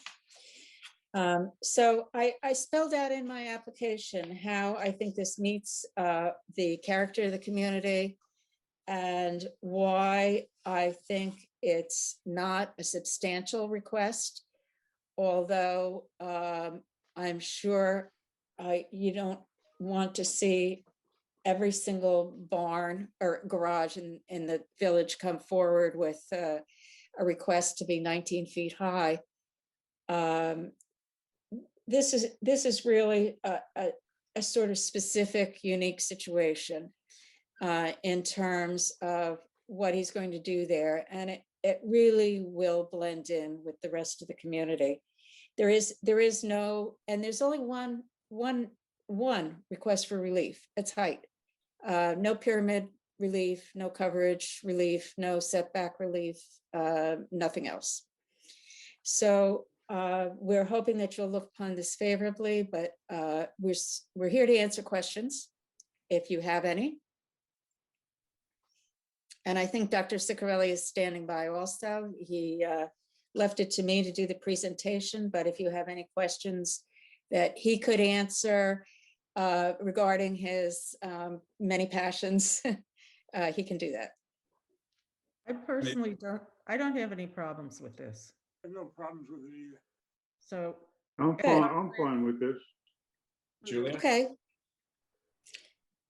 So I spelled out in my application how I think this meets the character of the community and why I think it's not a substantial request, although I'm sure you don't want to see every single barn or garage in the village come forward with a request to be 19 feet high. This is really a sort of specific, unique situation in terms of what he's going to do there, and it really will blend in with the rest of the community. There is no, and there's only one request for relief. It's height. No pyramid relief, no coverage relief, no setback relief, nothing else. So we're hoping that you'll look upon this favorably, but we're here to answer questions if you have any. And I think Dr. Ciccarelli is standing by also. He left it to me to do the presentation, but if you have any questions that he could answer regarding his many passions, he can do that. I personally don't have any problems with this. I have no problems with it either. So, I'm fine with this. Julia? Okay,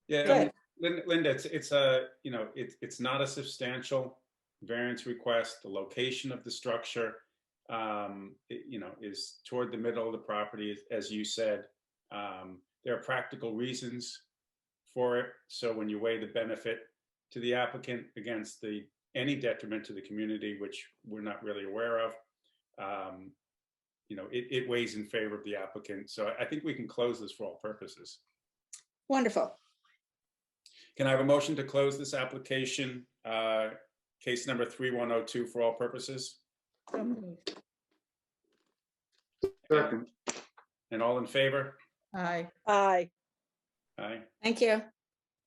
Yeah, I good. mean, Linda, it's a, you know, it's not a substantial variance request. The location of the structure, you know, is toward the middle of the property, as you said. There are practical reasons for it. So when you weigh the benefit to the applicant against any detriment to the community, which we're not really aware of, you know, it weighs in favor of the applicant. So I think we can close this for all purposes. Wonderful. Can I have a motion to close this application, case number 3102 for all purposes? so moved. Second. And all in favor? Aye. Aye. Aye. Thank you.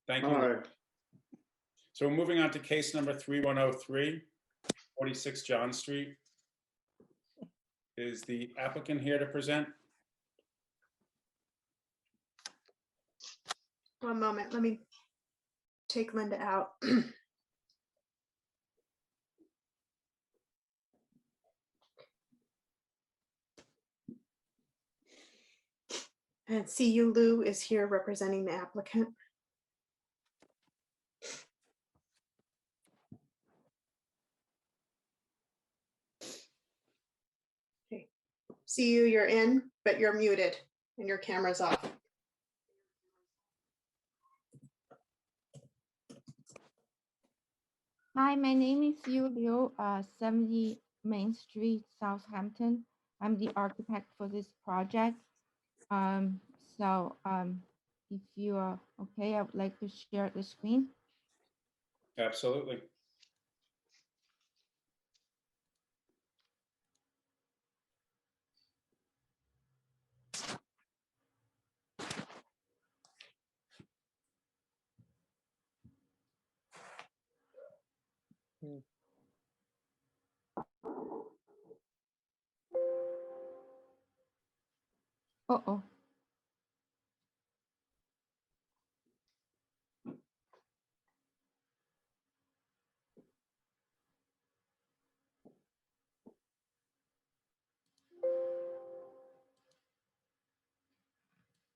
Thank you. All right. So we're moving on to case number 3103, 46 John Street. Is the applicant here to present? One moment, let me take Linda out. And CU Lou is here representing the applicant. Okay, CU, you're in, but you're muted and your camera's off. Hi, my name is Yu Liu, 70 Main Street, Southampton. I'm the architect for this project. If you are okay, I would like to share the screen. Absolutely. Uh-oh.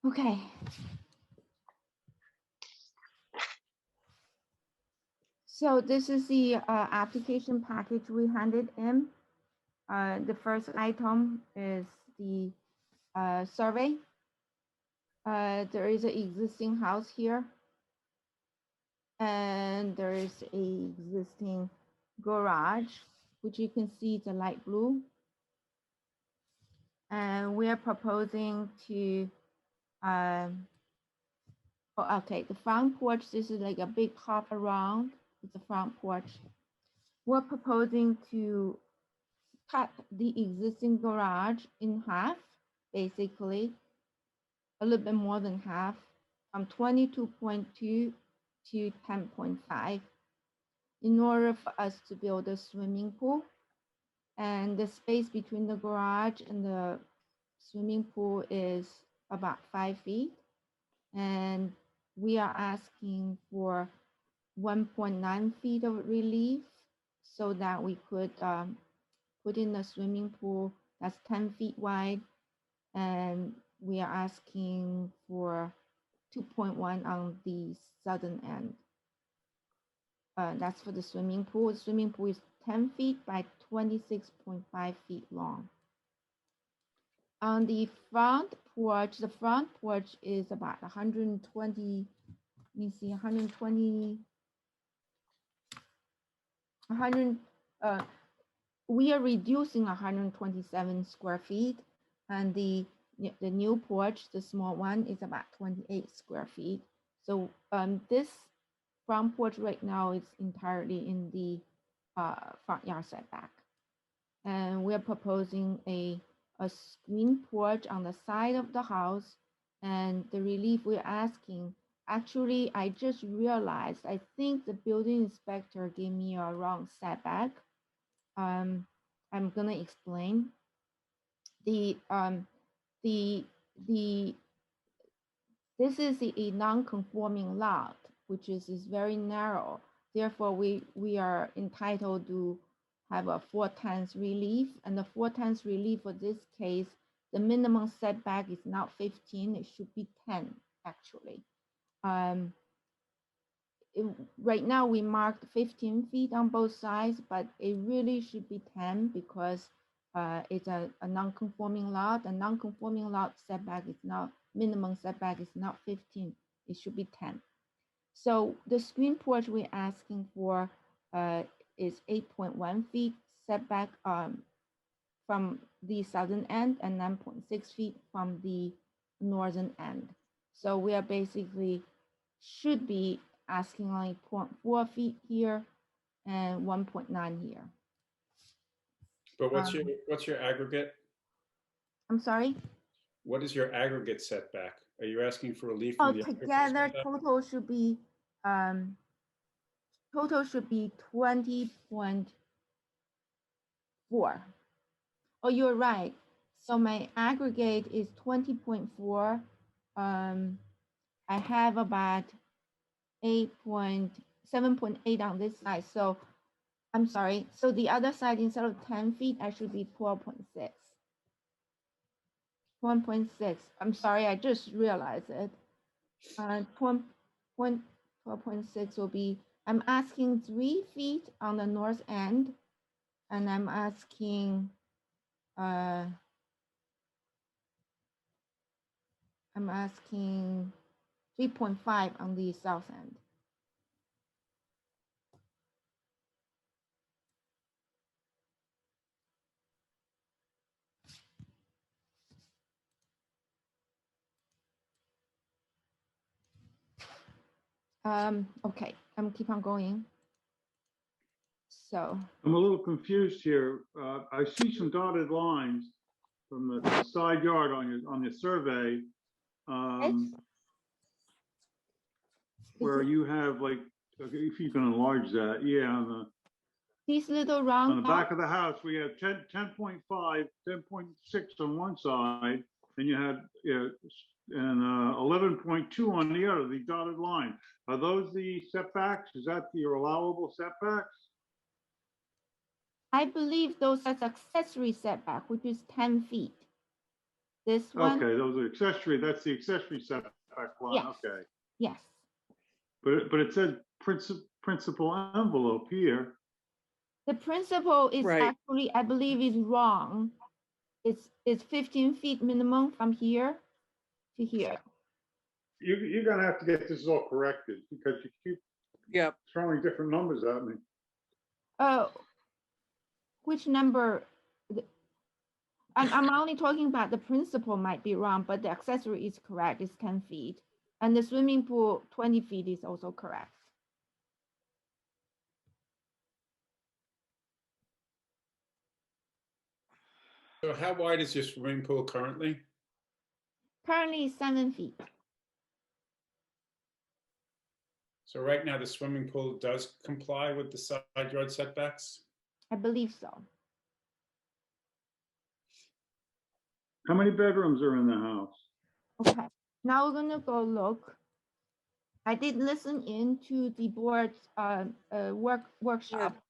Okay. So this is the application package we handed in. The first item is the survey. There is an existing house here. And there is a existing garage, which you can see is a light blue. And we are proposing to, okay, the front porch, this is like a big hop around. It's a front porch. We're proposing to cut the existing garage in half, basically, a little bit more than half, from 22.2 to 10.5, in order for us to build a swimming pool. And the space between the garage and the swimming pool is about 5 feet. And we are asking for 1.9 feet of relief so that we could put in a swimming pool that's 10 feet wide. And we are asking for 2.1 on the southern end. That's for the swimming pool. The swimming pool is 10 feet by 26.5 feet long. On the front porch is about 120, let me see, 120, we are reducing 127 square feet, and the new porch, the small one, is about 28 square feet. So this front porch right now is entirely in the front yard setback. And we're proposing a screen porch on the side of the house. And the relief we're asking, actually, I just realized, I think the building inspector gave me a wrong setback. I'm gonna explain. This is a non-conforming lot, which is very narrow. Therefore, we are entitled to have a 4/10 relief, and the 4/10 relief for this case, the minimum setback is not 15, it should be 10 actually. Right now we marked 15 feet on both sides, but it really should be 10 because it's a non-conforming lot. A non-conforming lot setback is not, minimum setback is not 15, it should be 10. So the screen porch we're asking for is 8.1 feet setback from the southern end and 9.6 feet from the northern end. So we are basically should be asking only 0.4 feet here and 1.9 here. But what's your aggregate? I'm sorry? What is your aggregate setback? Are you asking for relief Oh, from the aggregate together setback? total should be 20.4. Oh, you're right. So my aggregate is 20.4. I have about 7.8 on this side. So I'm sorry. So the other side, instead of 10 feet, I should be 12.6. 1.6. I'm sorry, I just realized it. 12.6 will be, I'm asking 3 feet on the north end, and I'm asking 3.5 on the south end. Okay, I'm keep on going. So I'm a little confused here. I see some dotted lines from the side yard on your survey. Where you have like, if you can enlarge that, yeah, on these little round the back of the house, we have 10.5, 10.6 on one side, and you had, and 11.2 on the other, the dotted line. Are those the setbacks? Is that your allowable setbacks? I believe those are accessory setback, which is 10 feet. This one, Okay, those are accessory, that's the accessory setback line, Yes. okay. yes. But it said principal envelope here. The principal is Right. actually, I believe, is wrong. It's 15 feet minimum from here to here. You're gonna have to get this all corrected because you keep Yep. throwing different numbers at me. Oh, which number? I'm only talking about the principal might be wrong, but the accessory is correct. It's 10 feet. And the swimming pool, 20 feet is also correct. So how wide is your swimming pool currently? Currently 7 feet. So right now, the swimming pool does comply with the side yard setbacks? I believe so. How many bedrooms are in the house? Okay, now we're gonna go look. I did listen in to the board's workshop.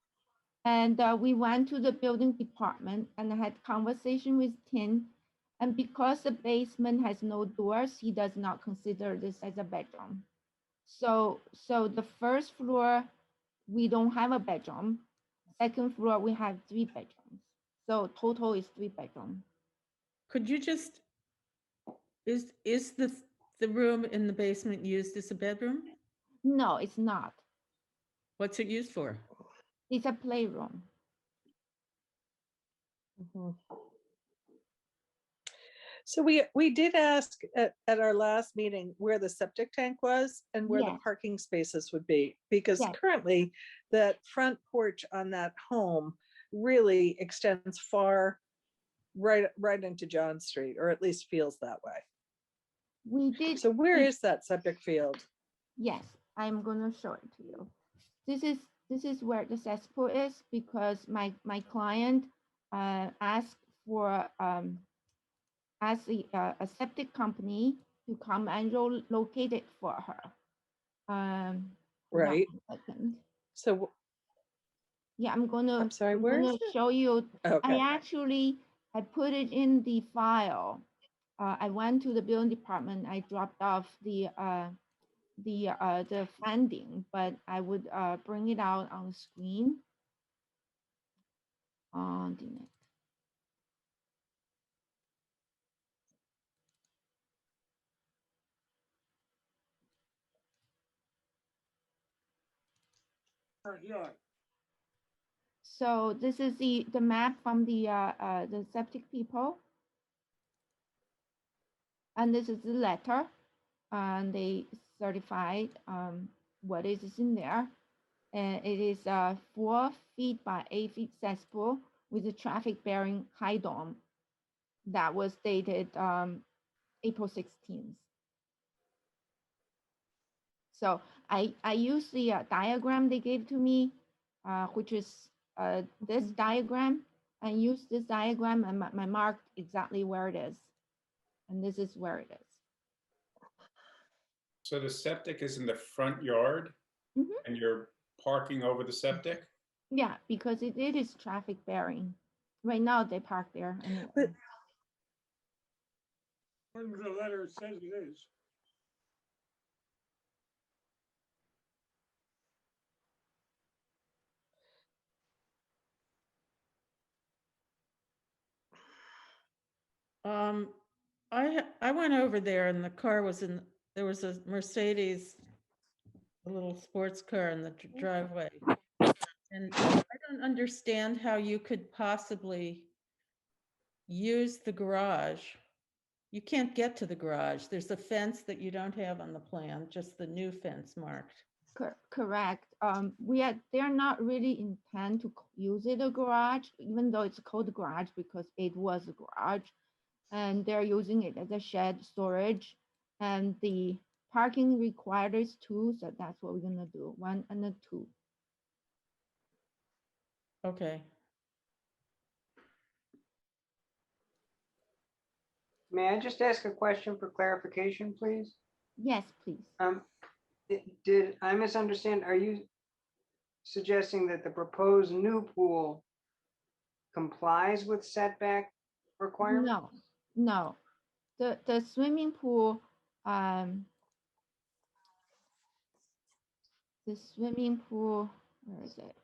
And we went to the building department and I had conversation with Tim. And because the basement has no doors, he does not consider this as a bedroom. So the first floor, we don't have a bedroom. Second floor, we have 3 bedrooms. So total is 3 bedroom. Could you just, is the room in the basement used as a bedroom? No, it's not. What's it used for? It's a playroom. So we did ask at our last meeting where the septic tank was and where the Yes. parking spaces would be, because Yes. currently that front porch on that home really extends far right into John Street, or at least feels that way. We did. So where is that septic field? Yes, I'm gonna show it to you. This is where the cesspool is because my client asked for a septic company to come and locate it for her. Hold on Right. one second. So Yeah, I'm sorry, where is it? show you. Okay. I put it in the file. I went to the building department. I dropped off the funding, but I would bring it out on the screen. On the next. Yeah. So this is the map from the septic people. And this is the letter. And they certified what is in there. And it is 4 feet by 8 feet cesspool with a traffic bearing high dome. That was dated April 16th. So I used the diagram they gave to me, which is this diagram, and use this diagram and I marked exactly where it is. And this is where it is. So the septic is in the front yard and you're parking over the septic? Yeah, because it is traffic bearing. Right now they park there. Anyway. But According to the letter, it says it is. I went over there and the car was there was a Mercedes, a little sports car in the driveway. And I don't understand how you could possibly use the garage. You can't get to the garage. There's a fence that you don't have on the plan, just the new fence marked. Correct. They're not really intend to use it a garage, even though it's called a garage because it was a garage, and they're using it as a shed storage. And the parking requires 2, so that's what we're gonna do, 1 and a 2. Okay. May I just ask a question for clarification, please? Yes, please. Did I misunderstand? Are you suggesting that the proposed new pool complies with setback requirements? No, no. The swimming pool, where is it?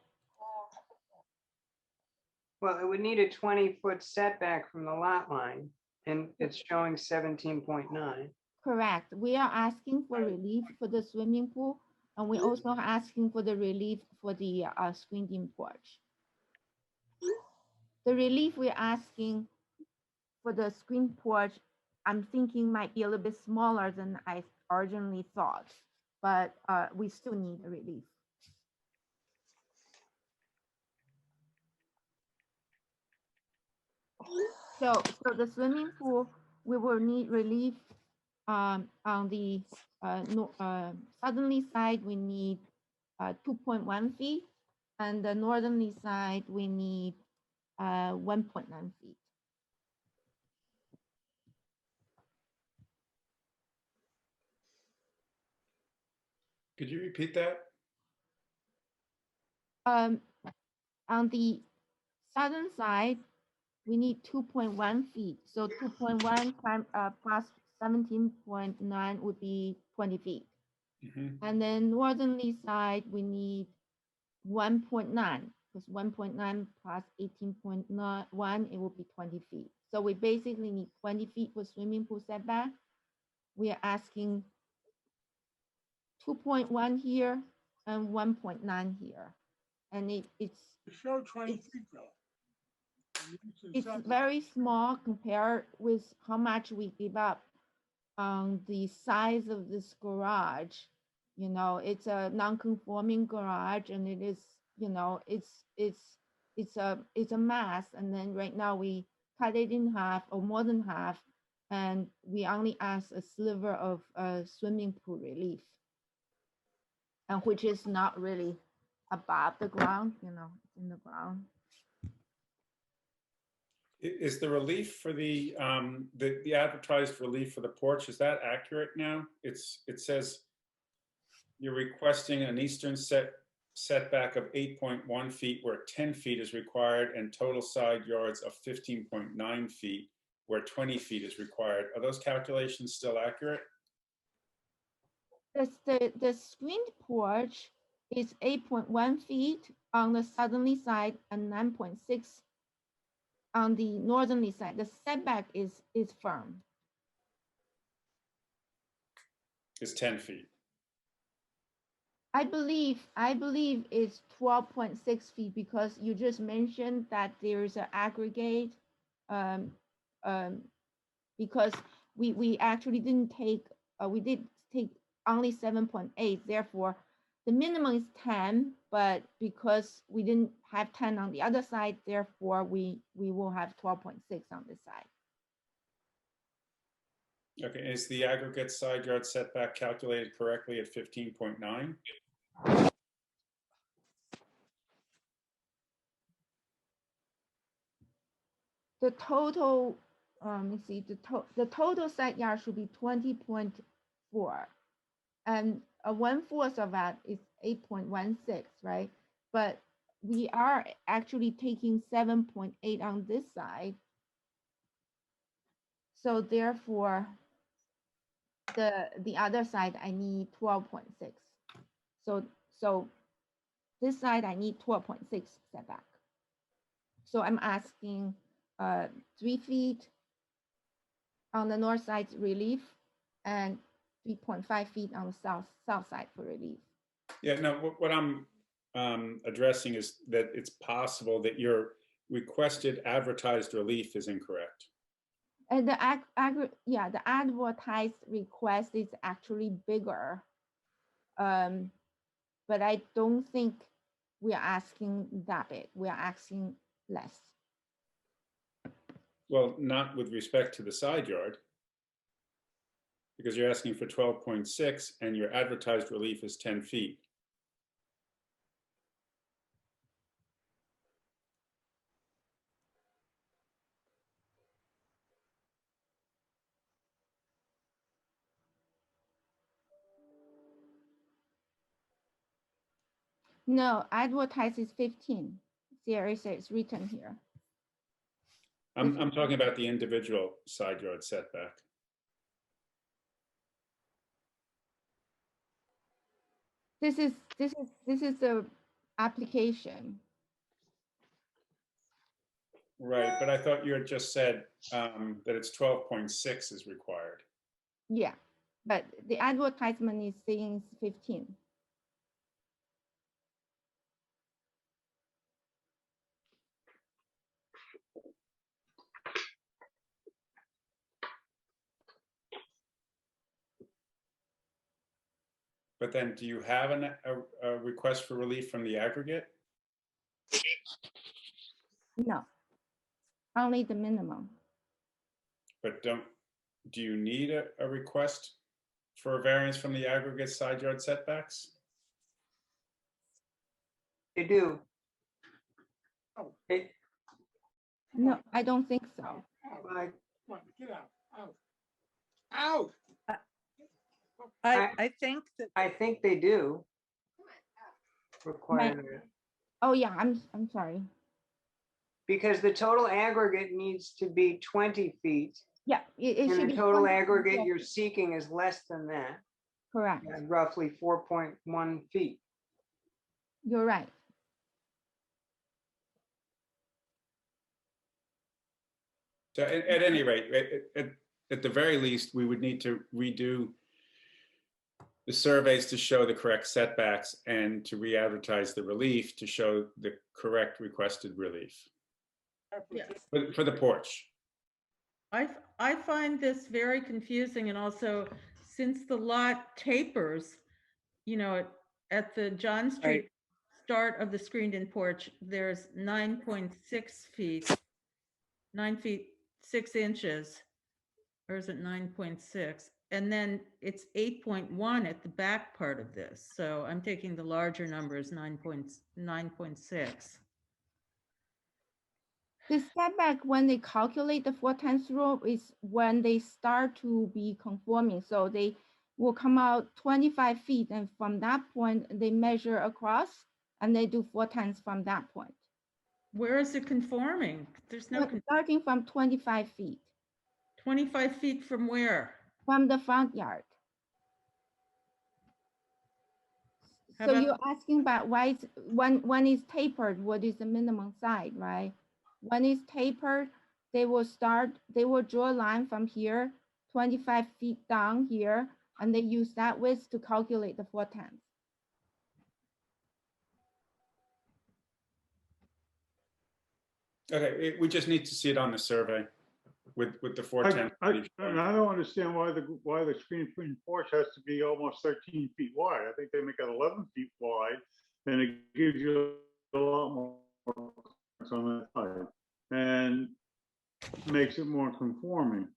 Well, it would need a 20-foot setback from the lot line, and it's showing 17.9. Correct. We are asking for relief for the swimming pool, and we're also asking for the relief for the screened-in porch. The relief we're asking for the screen porch, I'm thinking might be a little bit smaller than I originally thought, but we still need a relief. So the swimming pool, we will need relief on the southerly side, we need 2.1 feet, and the northerly side, we need 1.9 feet. Could you repeat that? On the southern side, we need 2.1 feet. So 2.1 times plus 17.9 would be 20 feet. And then northerly side, we need 1.9, because 1.9 plus 18.1, it will be 20 feet. So we basically need 20 feet for swimming pool setback. We are asking 2.1 here and 1.9 here. And it's Show 20 feet though. it's very small compared with how much we give up on the size of this garage. You know, it's a non-conforming garage, and it is, you know, it's a mess. And then right now we cut it in half or more than half, and we only ask a sliver of swimming pool relief, and which is not really above the ground, you know, it's in the ground. Is the relief for the advertised relief for the porch, is that accurate now? It says you're requesting an eastern setback of 8.1 feet where 10 feet is required, and total side yards of 15.9 feet where 20 feet is required. Are those calculations still accurate? The screened porch is 8.1 feet on the southerly side and 9.6 on the northerly side. The setback is firm. It's 10 feet. I believe it's 12.6 feet, because you just mentioned that there's an aggregate, because we actually didn't take, we did take only 7.8, therefore the minimum is 10, but because we didn't have 10 on the other side, therefore we will have 12.6 on this side. Okay, is the aggregate side yard setback calculated correctly at 15.9? The total, let me see, the total side yard should be 20.4. And 1/4 of that is 8.16, right? But we are actually taking 7.8 on this side. So therefore, the other side, I need 12.6. So this side, I need 12.6 setback. So I'm asking 3 feet on the north side relief and 3.5 feet on the south side for relief. Yeah, no, what I'm addressing is that it's possible that your requested advertised relief is incorrect. And the advertised request is actually bigger, but I don't think we are asking that big. We are asking less. Well, not with respect to the side yard, because you're asking for 12.6 and your advertised relief is 10 feet. No, advertise is 15. There is, it's written here. I'm talking about the individual side yard setback. This is the application. Right, but I thought you had just said that it's 12.6 is required. Yeah, but the advertisement is saying 15. But then do you have a request for relief from the aggregate? No, only the minimum. But do you need a request for a variance from the aggregate side yard setbacks? They do. Oh. No, I don't think so. Out. Like, Come on, get out. Out. I think that I think they do. Require that. Oh yeah, I'm sorry. Because the total aggregate needs to be 20 feet. Yeah, it should And be the total 20. aggregate you're seeking is less than that, Correct. roughly 4.1 feet. You're right. So at any rate, at the very least, we would need to redo the surveys to show the correct setbacks and to re-advertise the relief to show the correct requested relief Yes. for the porch. I find this very confusing, and also since the lot tapers, you know, at the John Street start of the screened-in porch, there's 9.6 feet, 9 feet 6 inches, or is it 9.6? And then it's 8.1 at the back part of this. So I'm taking the larger numbers, 9.6. The setback, when they calculate the 4 times rule, is when they start to be conforming. So they will come out 25 feet, and from that point, they measure across, and they do 4 times from that point. Where is it conforming? There's no, Starting from 25 feet. 25 feet from where? From the front yard. How So about- you're asking about why it's, when it's tapered, what is the minimum side, right? When it's tapered, they will draw a line from here, 25 feet down here, and they use that width to calculate the 4 times. Okay, we just need to see it on the survey with the 410. I don't understand why the screen porch has to be almost 13 feet wide. I think they make it 11 feet wide, and it gives you a lot more on that side and makes it more conforming.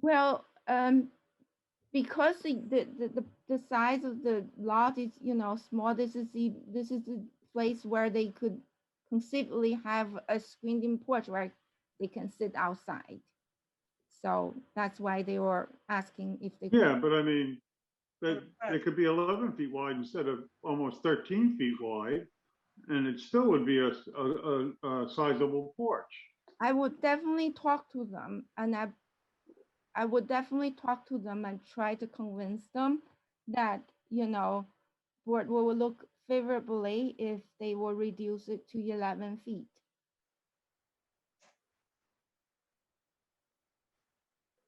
Well, because the size of the lot is, you know, small, this is the place where they could conceivably have a screened-in porch where they can sit outside. So that's why they were asking if they Yeah, could. but I mean, that it could be 11 feet wide instead of almost 13 feet wide, and it still would be a sizable porch. I would definitely talk to them, and I would definitely talk to them and try to convince them that, you know, board will look favorably if they will reduce it to 11 feet.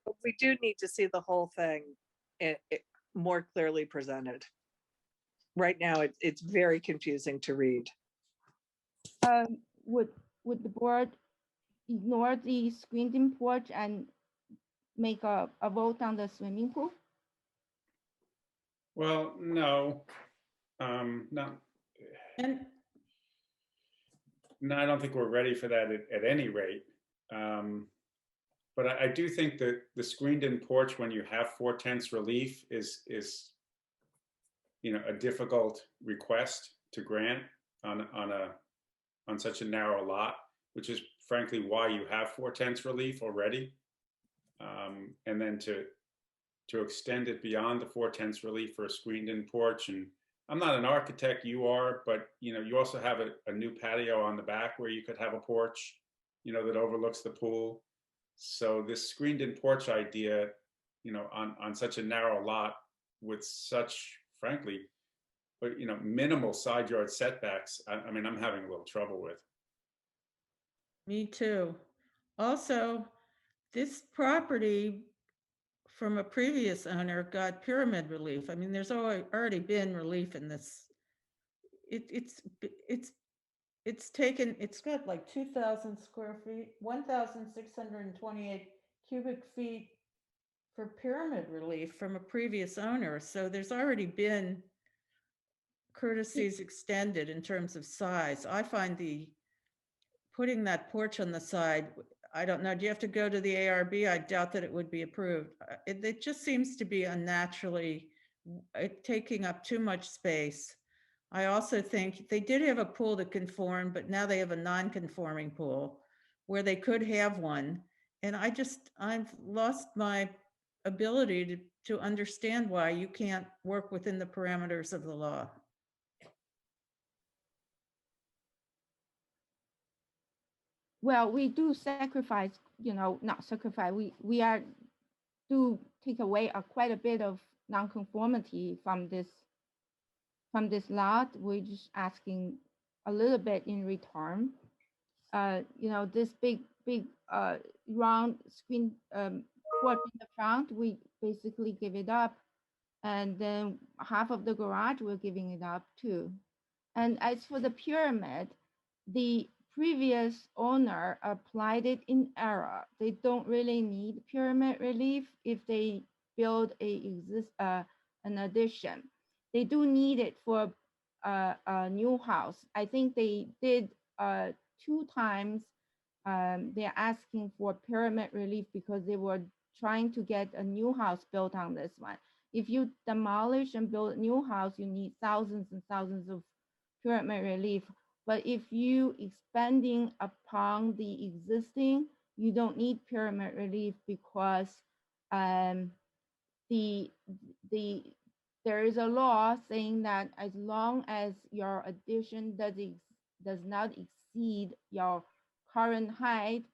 But we do need to see the whole thing more clearly presented. Right now, it's very confusing to read. Would the board ignore the screened-in porch and make a vote on the swimming pool? Well, no, no. No, I don't think we're ready for that at any rate. But I do think that the screened-in porch, when you have 4/10 relief, is you know, a difficult request to grant on such a narrow lot, which is frankly why you have 4/10 relief already, and then to extend it beyond the 4/10 relief for a screened-in porch and I'm not an architect, you are, but you also have a new patio on the back where you could have a porch, that overlooks the pool. So this screened-in porch idea, on such a narrow lot with such, frankly, but minimal side yard setbacks, I mean, I'm having a little trouble with. Me too. Also, this property from a previous owner got pyramid relief. I mean, there's already been relief in this. It's taken, it's got like 2,000 square feet, 1,628 cubic feet for pyramid relief from a previous owner. So there's already been courtesies extended in terms of size. I find putting that porch on the side, I don't know, do you have to go to the ARB? I doubt that it would be approved. It just seems to be unnaturally taking up too much space. I also think they did have a pool that conformed, but now they have a non-conforming pool where they could have one. And I've lost my ability to understand why you can't work within the parameters of the law. Well, we do sacrifice, not sacrifice, we do take away quite a bit of nonconformity from this lot. We're just asking a little bit in return. This big round screen porch in the front, we basically give it up. And then half of the garage, we're giving it up too. And as for the pyramid, the previous owner applied it in error. They don't really need pyramid relief if they build an addition. They do need it for a new house. I think they did 2 times. They're asking for pyramid relief because they were trying to get a new house built on this one. If you demolish and build a new house, you need thousands and thousands of pyramid relief. But if you expanding upon the existing, you don't need pyramid relief because there is a law saying that as long as your addition does not exceed your current height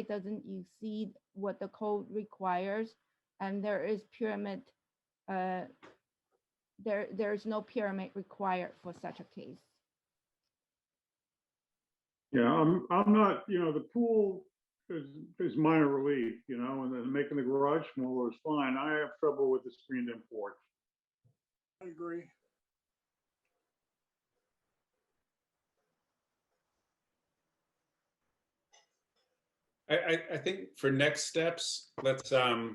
doesn't exceed what the code requires, and there is pyramid, there is no pyramid required for such a case. Yeah, I'm not, the pool is minor relief, and then making the garage smaller is fine. I have trouble with the screened-in porch. I agree. I think for next steps, let's, I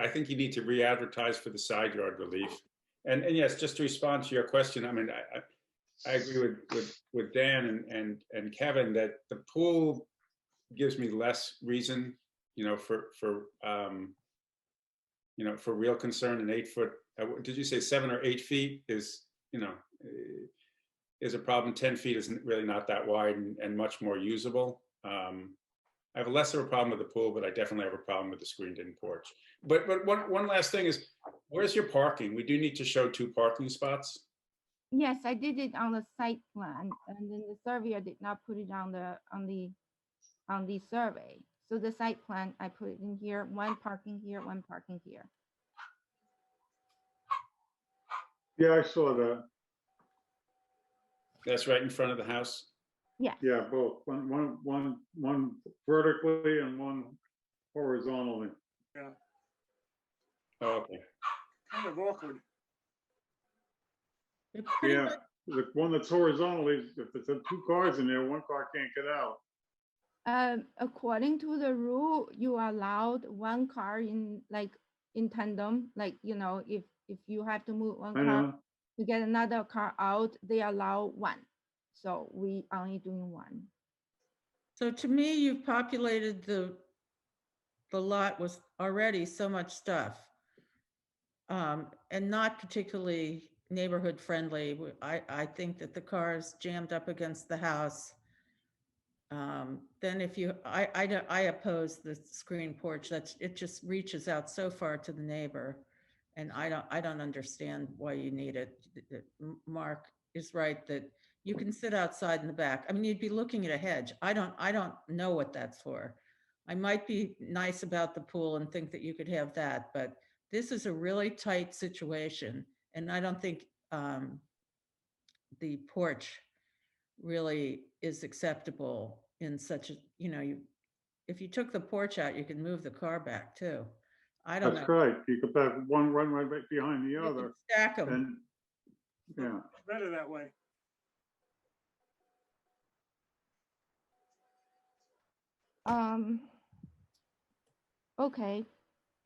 think you need to re-advertise for the side yard relief. And yes, just to respond to your question, I mean, I agree with Dan and Kevin that the pool gives me less reason, for real concern. An 8 foot, did you say 7 or 8 feet is a problem. 10 feet is really not that wide and much more usable. I have less of a problem with the pool, but I definitely have a problem with the screened-in porch. But one last thing is, where's your parking? We do need to show 2 parking spots. Yes, I did it on the site plan, and then the surveyor did not put it on the survey. So the site plan, I put it in here, 1 parking here, 1 parking here. Yeah, I saw that. That's right in front of the house. Yeah. Yeah, both. One vertically and one horizontally. Yeah, Oh, okay. kind of awkward. Yeah, the one that's horizontally, if there's 2 cars in there, 1 car can't get out. According to the rule, you are allowed 1 car in tandem, if you have to move 1 car to get another car out, they allow 1. So we only doing 1. So to me, you've populated the lot with already so much stuff, and not particularly neighborhood friendly. I think that the car's jammed up against the house. Then if I oppose the screen porch. It just reaches out so far to the neighbor. And I don't understand why you need it. Mark is right that you can sit outside in the back. I mean, you'd be looking at a hedge. I don't know what that's for. I might be nice about the pool and think that you could have that, but this is a really tight situation. And I don't think the porch really is acceptable in such a, if you took the porch out, you can move the car back too. I don't know. That's right. You could have one run right behind the You other. could stack them. And, yeah. It's better that way. Okay,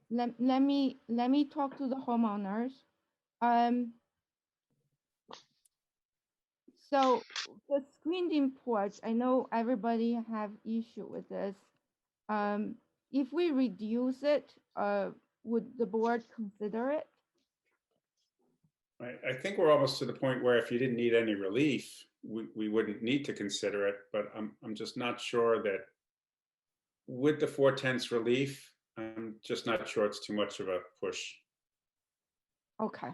let me talk to the homeowners. So the screened-in porch, I know everybody have issue with this. If we reduce it, would the board consider it? I think we're almost to the point where if you didn't need any relief, we wouldn't need to consider it, but I'm just not sure that with the 4/10 relief, I'm just not sure it's too much of a push. Okay.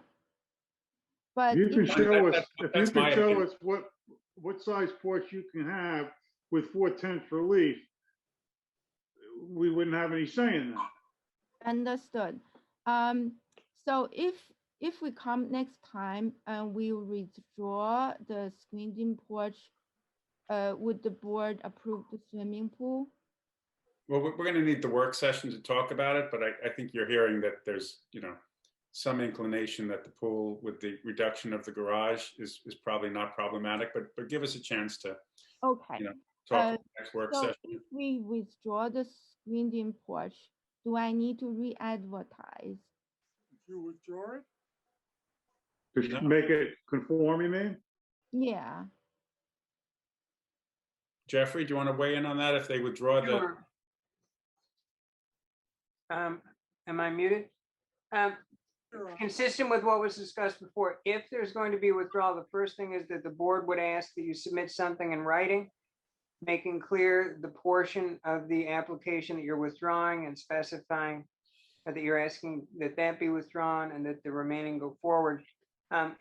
But You can show us, if you That's can my show opinion. us what size porch you can have with 4/10 relief, we wouldn't have any say in that. understood. So if we come next time and we withdraw the screened-in porch, would the board approve the swimming pool? Well, we're going to need the work session to talk about it, but I think you're hearing that there's, some inclination that the pool with the reduction of the garage is probably not problematic, but give us a chance to, Okay. talk at the next work So session. if we withdraw the screened-in porch, do I need to re-advertise? If you withdraw it, To make it conform, you mean? Yeah. Jeffrey, do you want to weigh in on that if they withdraw the? Sure. Am I muted? Consistent with what was discussed before, if there's going to be withdrawal, the first thing is that the board would ask that you submit something in writing, making clear the portion of the application that you're withdrawing and specifying that you're asking that be withdrawn and that the remaining go forward.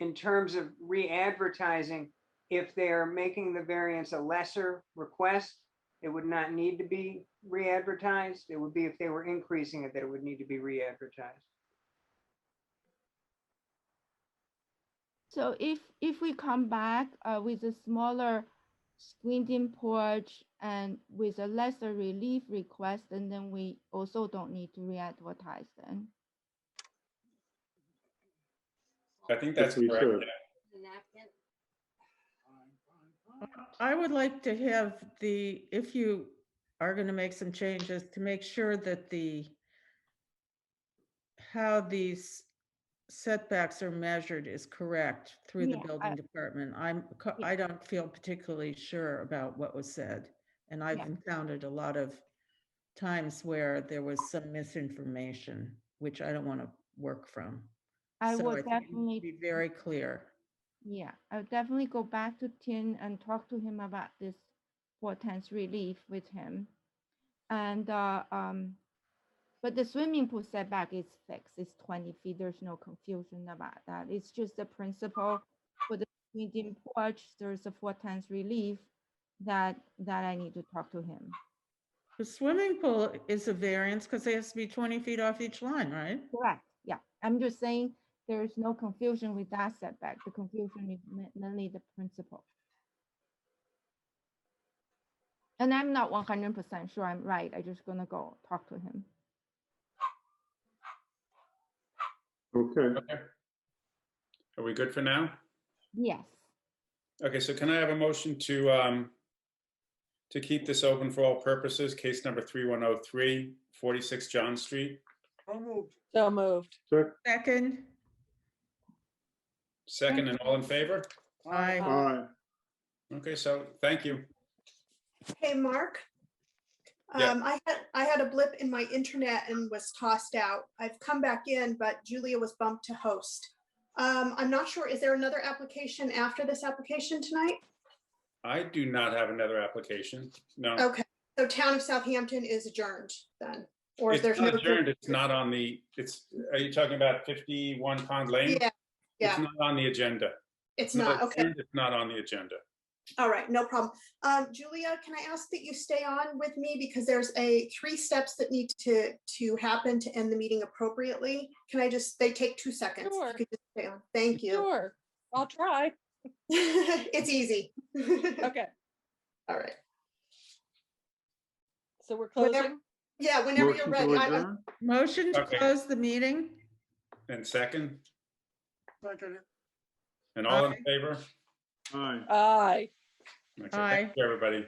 In terms of re-advertising, if they're making the variance a lesser request, it would not need to be re-advertised. It would be if they were increasing it that it would need to be re-advertised. So if we come back with a smaller screened-in porch and with a lesser relief request, and then we also don't need to re-advertise then. I think that's Yes, we correct. should. I would like to have if you are going to make some changes, to make sure that how these setbacks are measured is correct through the building department. I don't feel particularly sure about what was said. And I've encountered a lot of times where there was some misinformation, which I don't want to work from. I So would I think it needs definitely to be very clear. Yeah, I'll definitely go back to Tim and talk to him about this 4/10 relief with him. And but the swimming pool setback is fixed. It's 20 feet. There's no confusion about that. It's just the principle for the screened-in porch. There's a 4/10 relief that I need to talk to him. The swimming pool is a variance because it has to be 20 feet off each line, right? Correct. Yeah, I'm just saying there is no confusion with that setback. The confusion is mainly the principle. And I'm not 100% sure I'm right. I'm just gonna go talk to him. Okay. Are we good for now? Yes. Okay, so can I have a motion to keep this open for all purposes, case number 3103, 46 John Street? so moved. So moved. Second. Second, and all in favor? Aye. Aye. Okay, so thank you. Hey, Mark. Yeah. I had a blip in my internet and was tossed out. I've come back in, but Julia was bumped to host. I'm not sure, is there another application after this application tonight? I do not have another application. No. Okay, so Town of Southampton is adjourned then. Or is It's there's not no? adjourned, it's not on the, are you talking about 51 Pond Lane? Yeah, It's yeah, not on the agenda. it's not, okay. adjourned, It's not on the agenda. All right, no problem. Julia, can I ask that you stay on with me because there's 3 steps that need to happen to end the meeting appropriately. Can I just, they take 2 seconds. If you Sure. could just stay on. Thank you. Sure, I'll try. It's easy. Okay, All right. so we're Whenever- closing. Yeah, whenever you're Motion ready. to I- adjourn? Motion to Okay. close the meeting? And second, Second. and all in Aye. favor? Aye. Aye. Okay, Aye. thank you, everybody.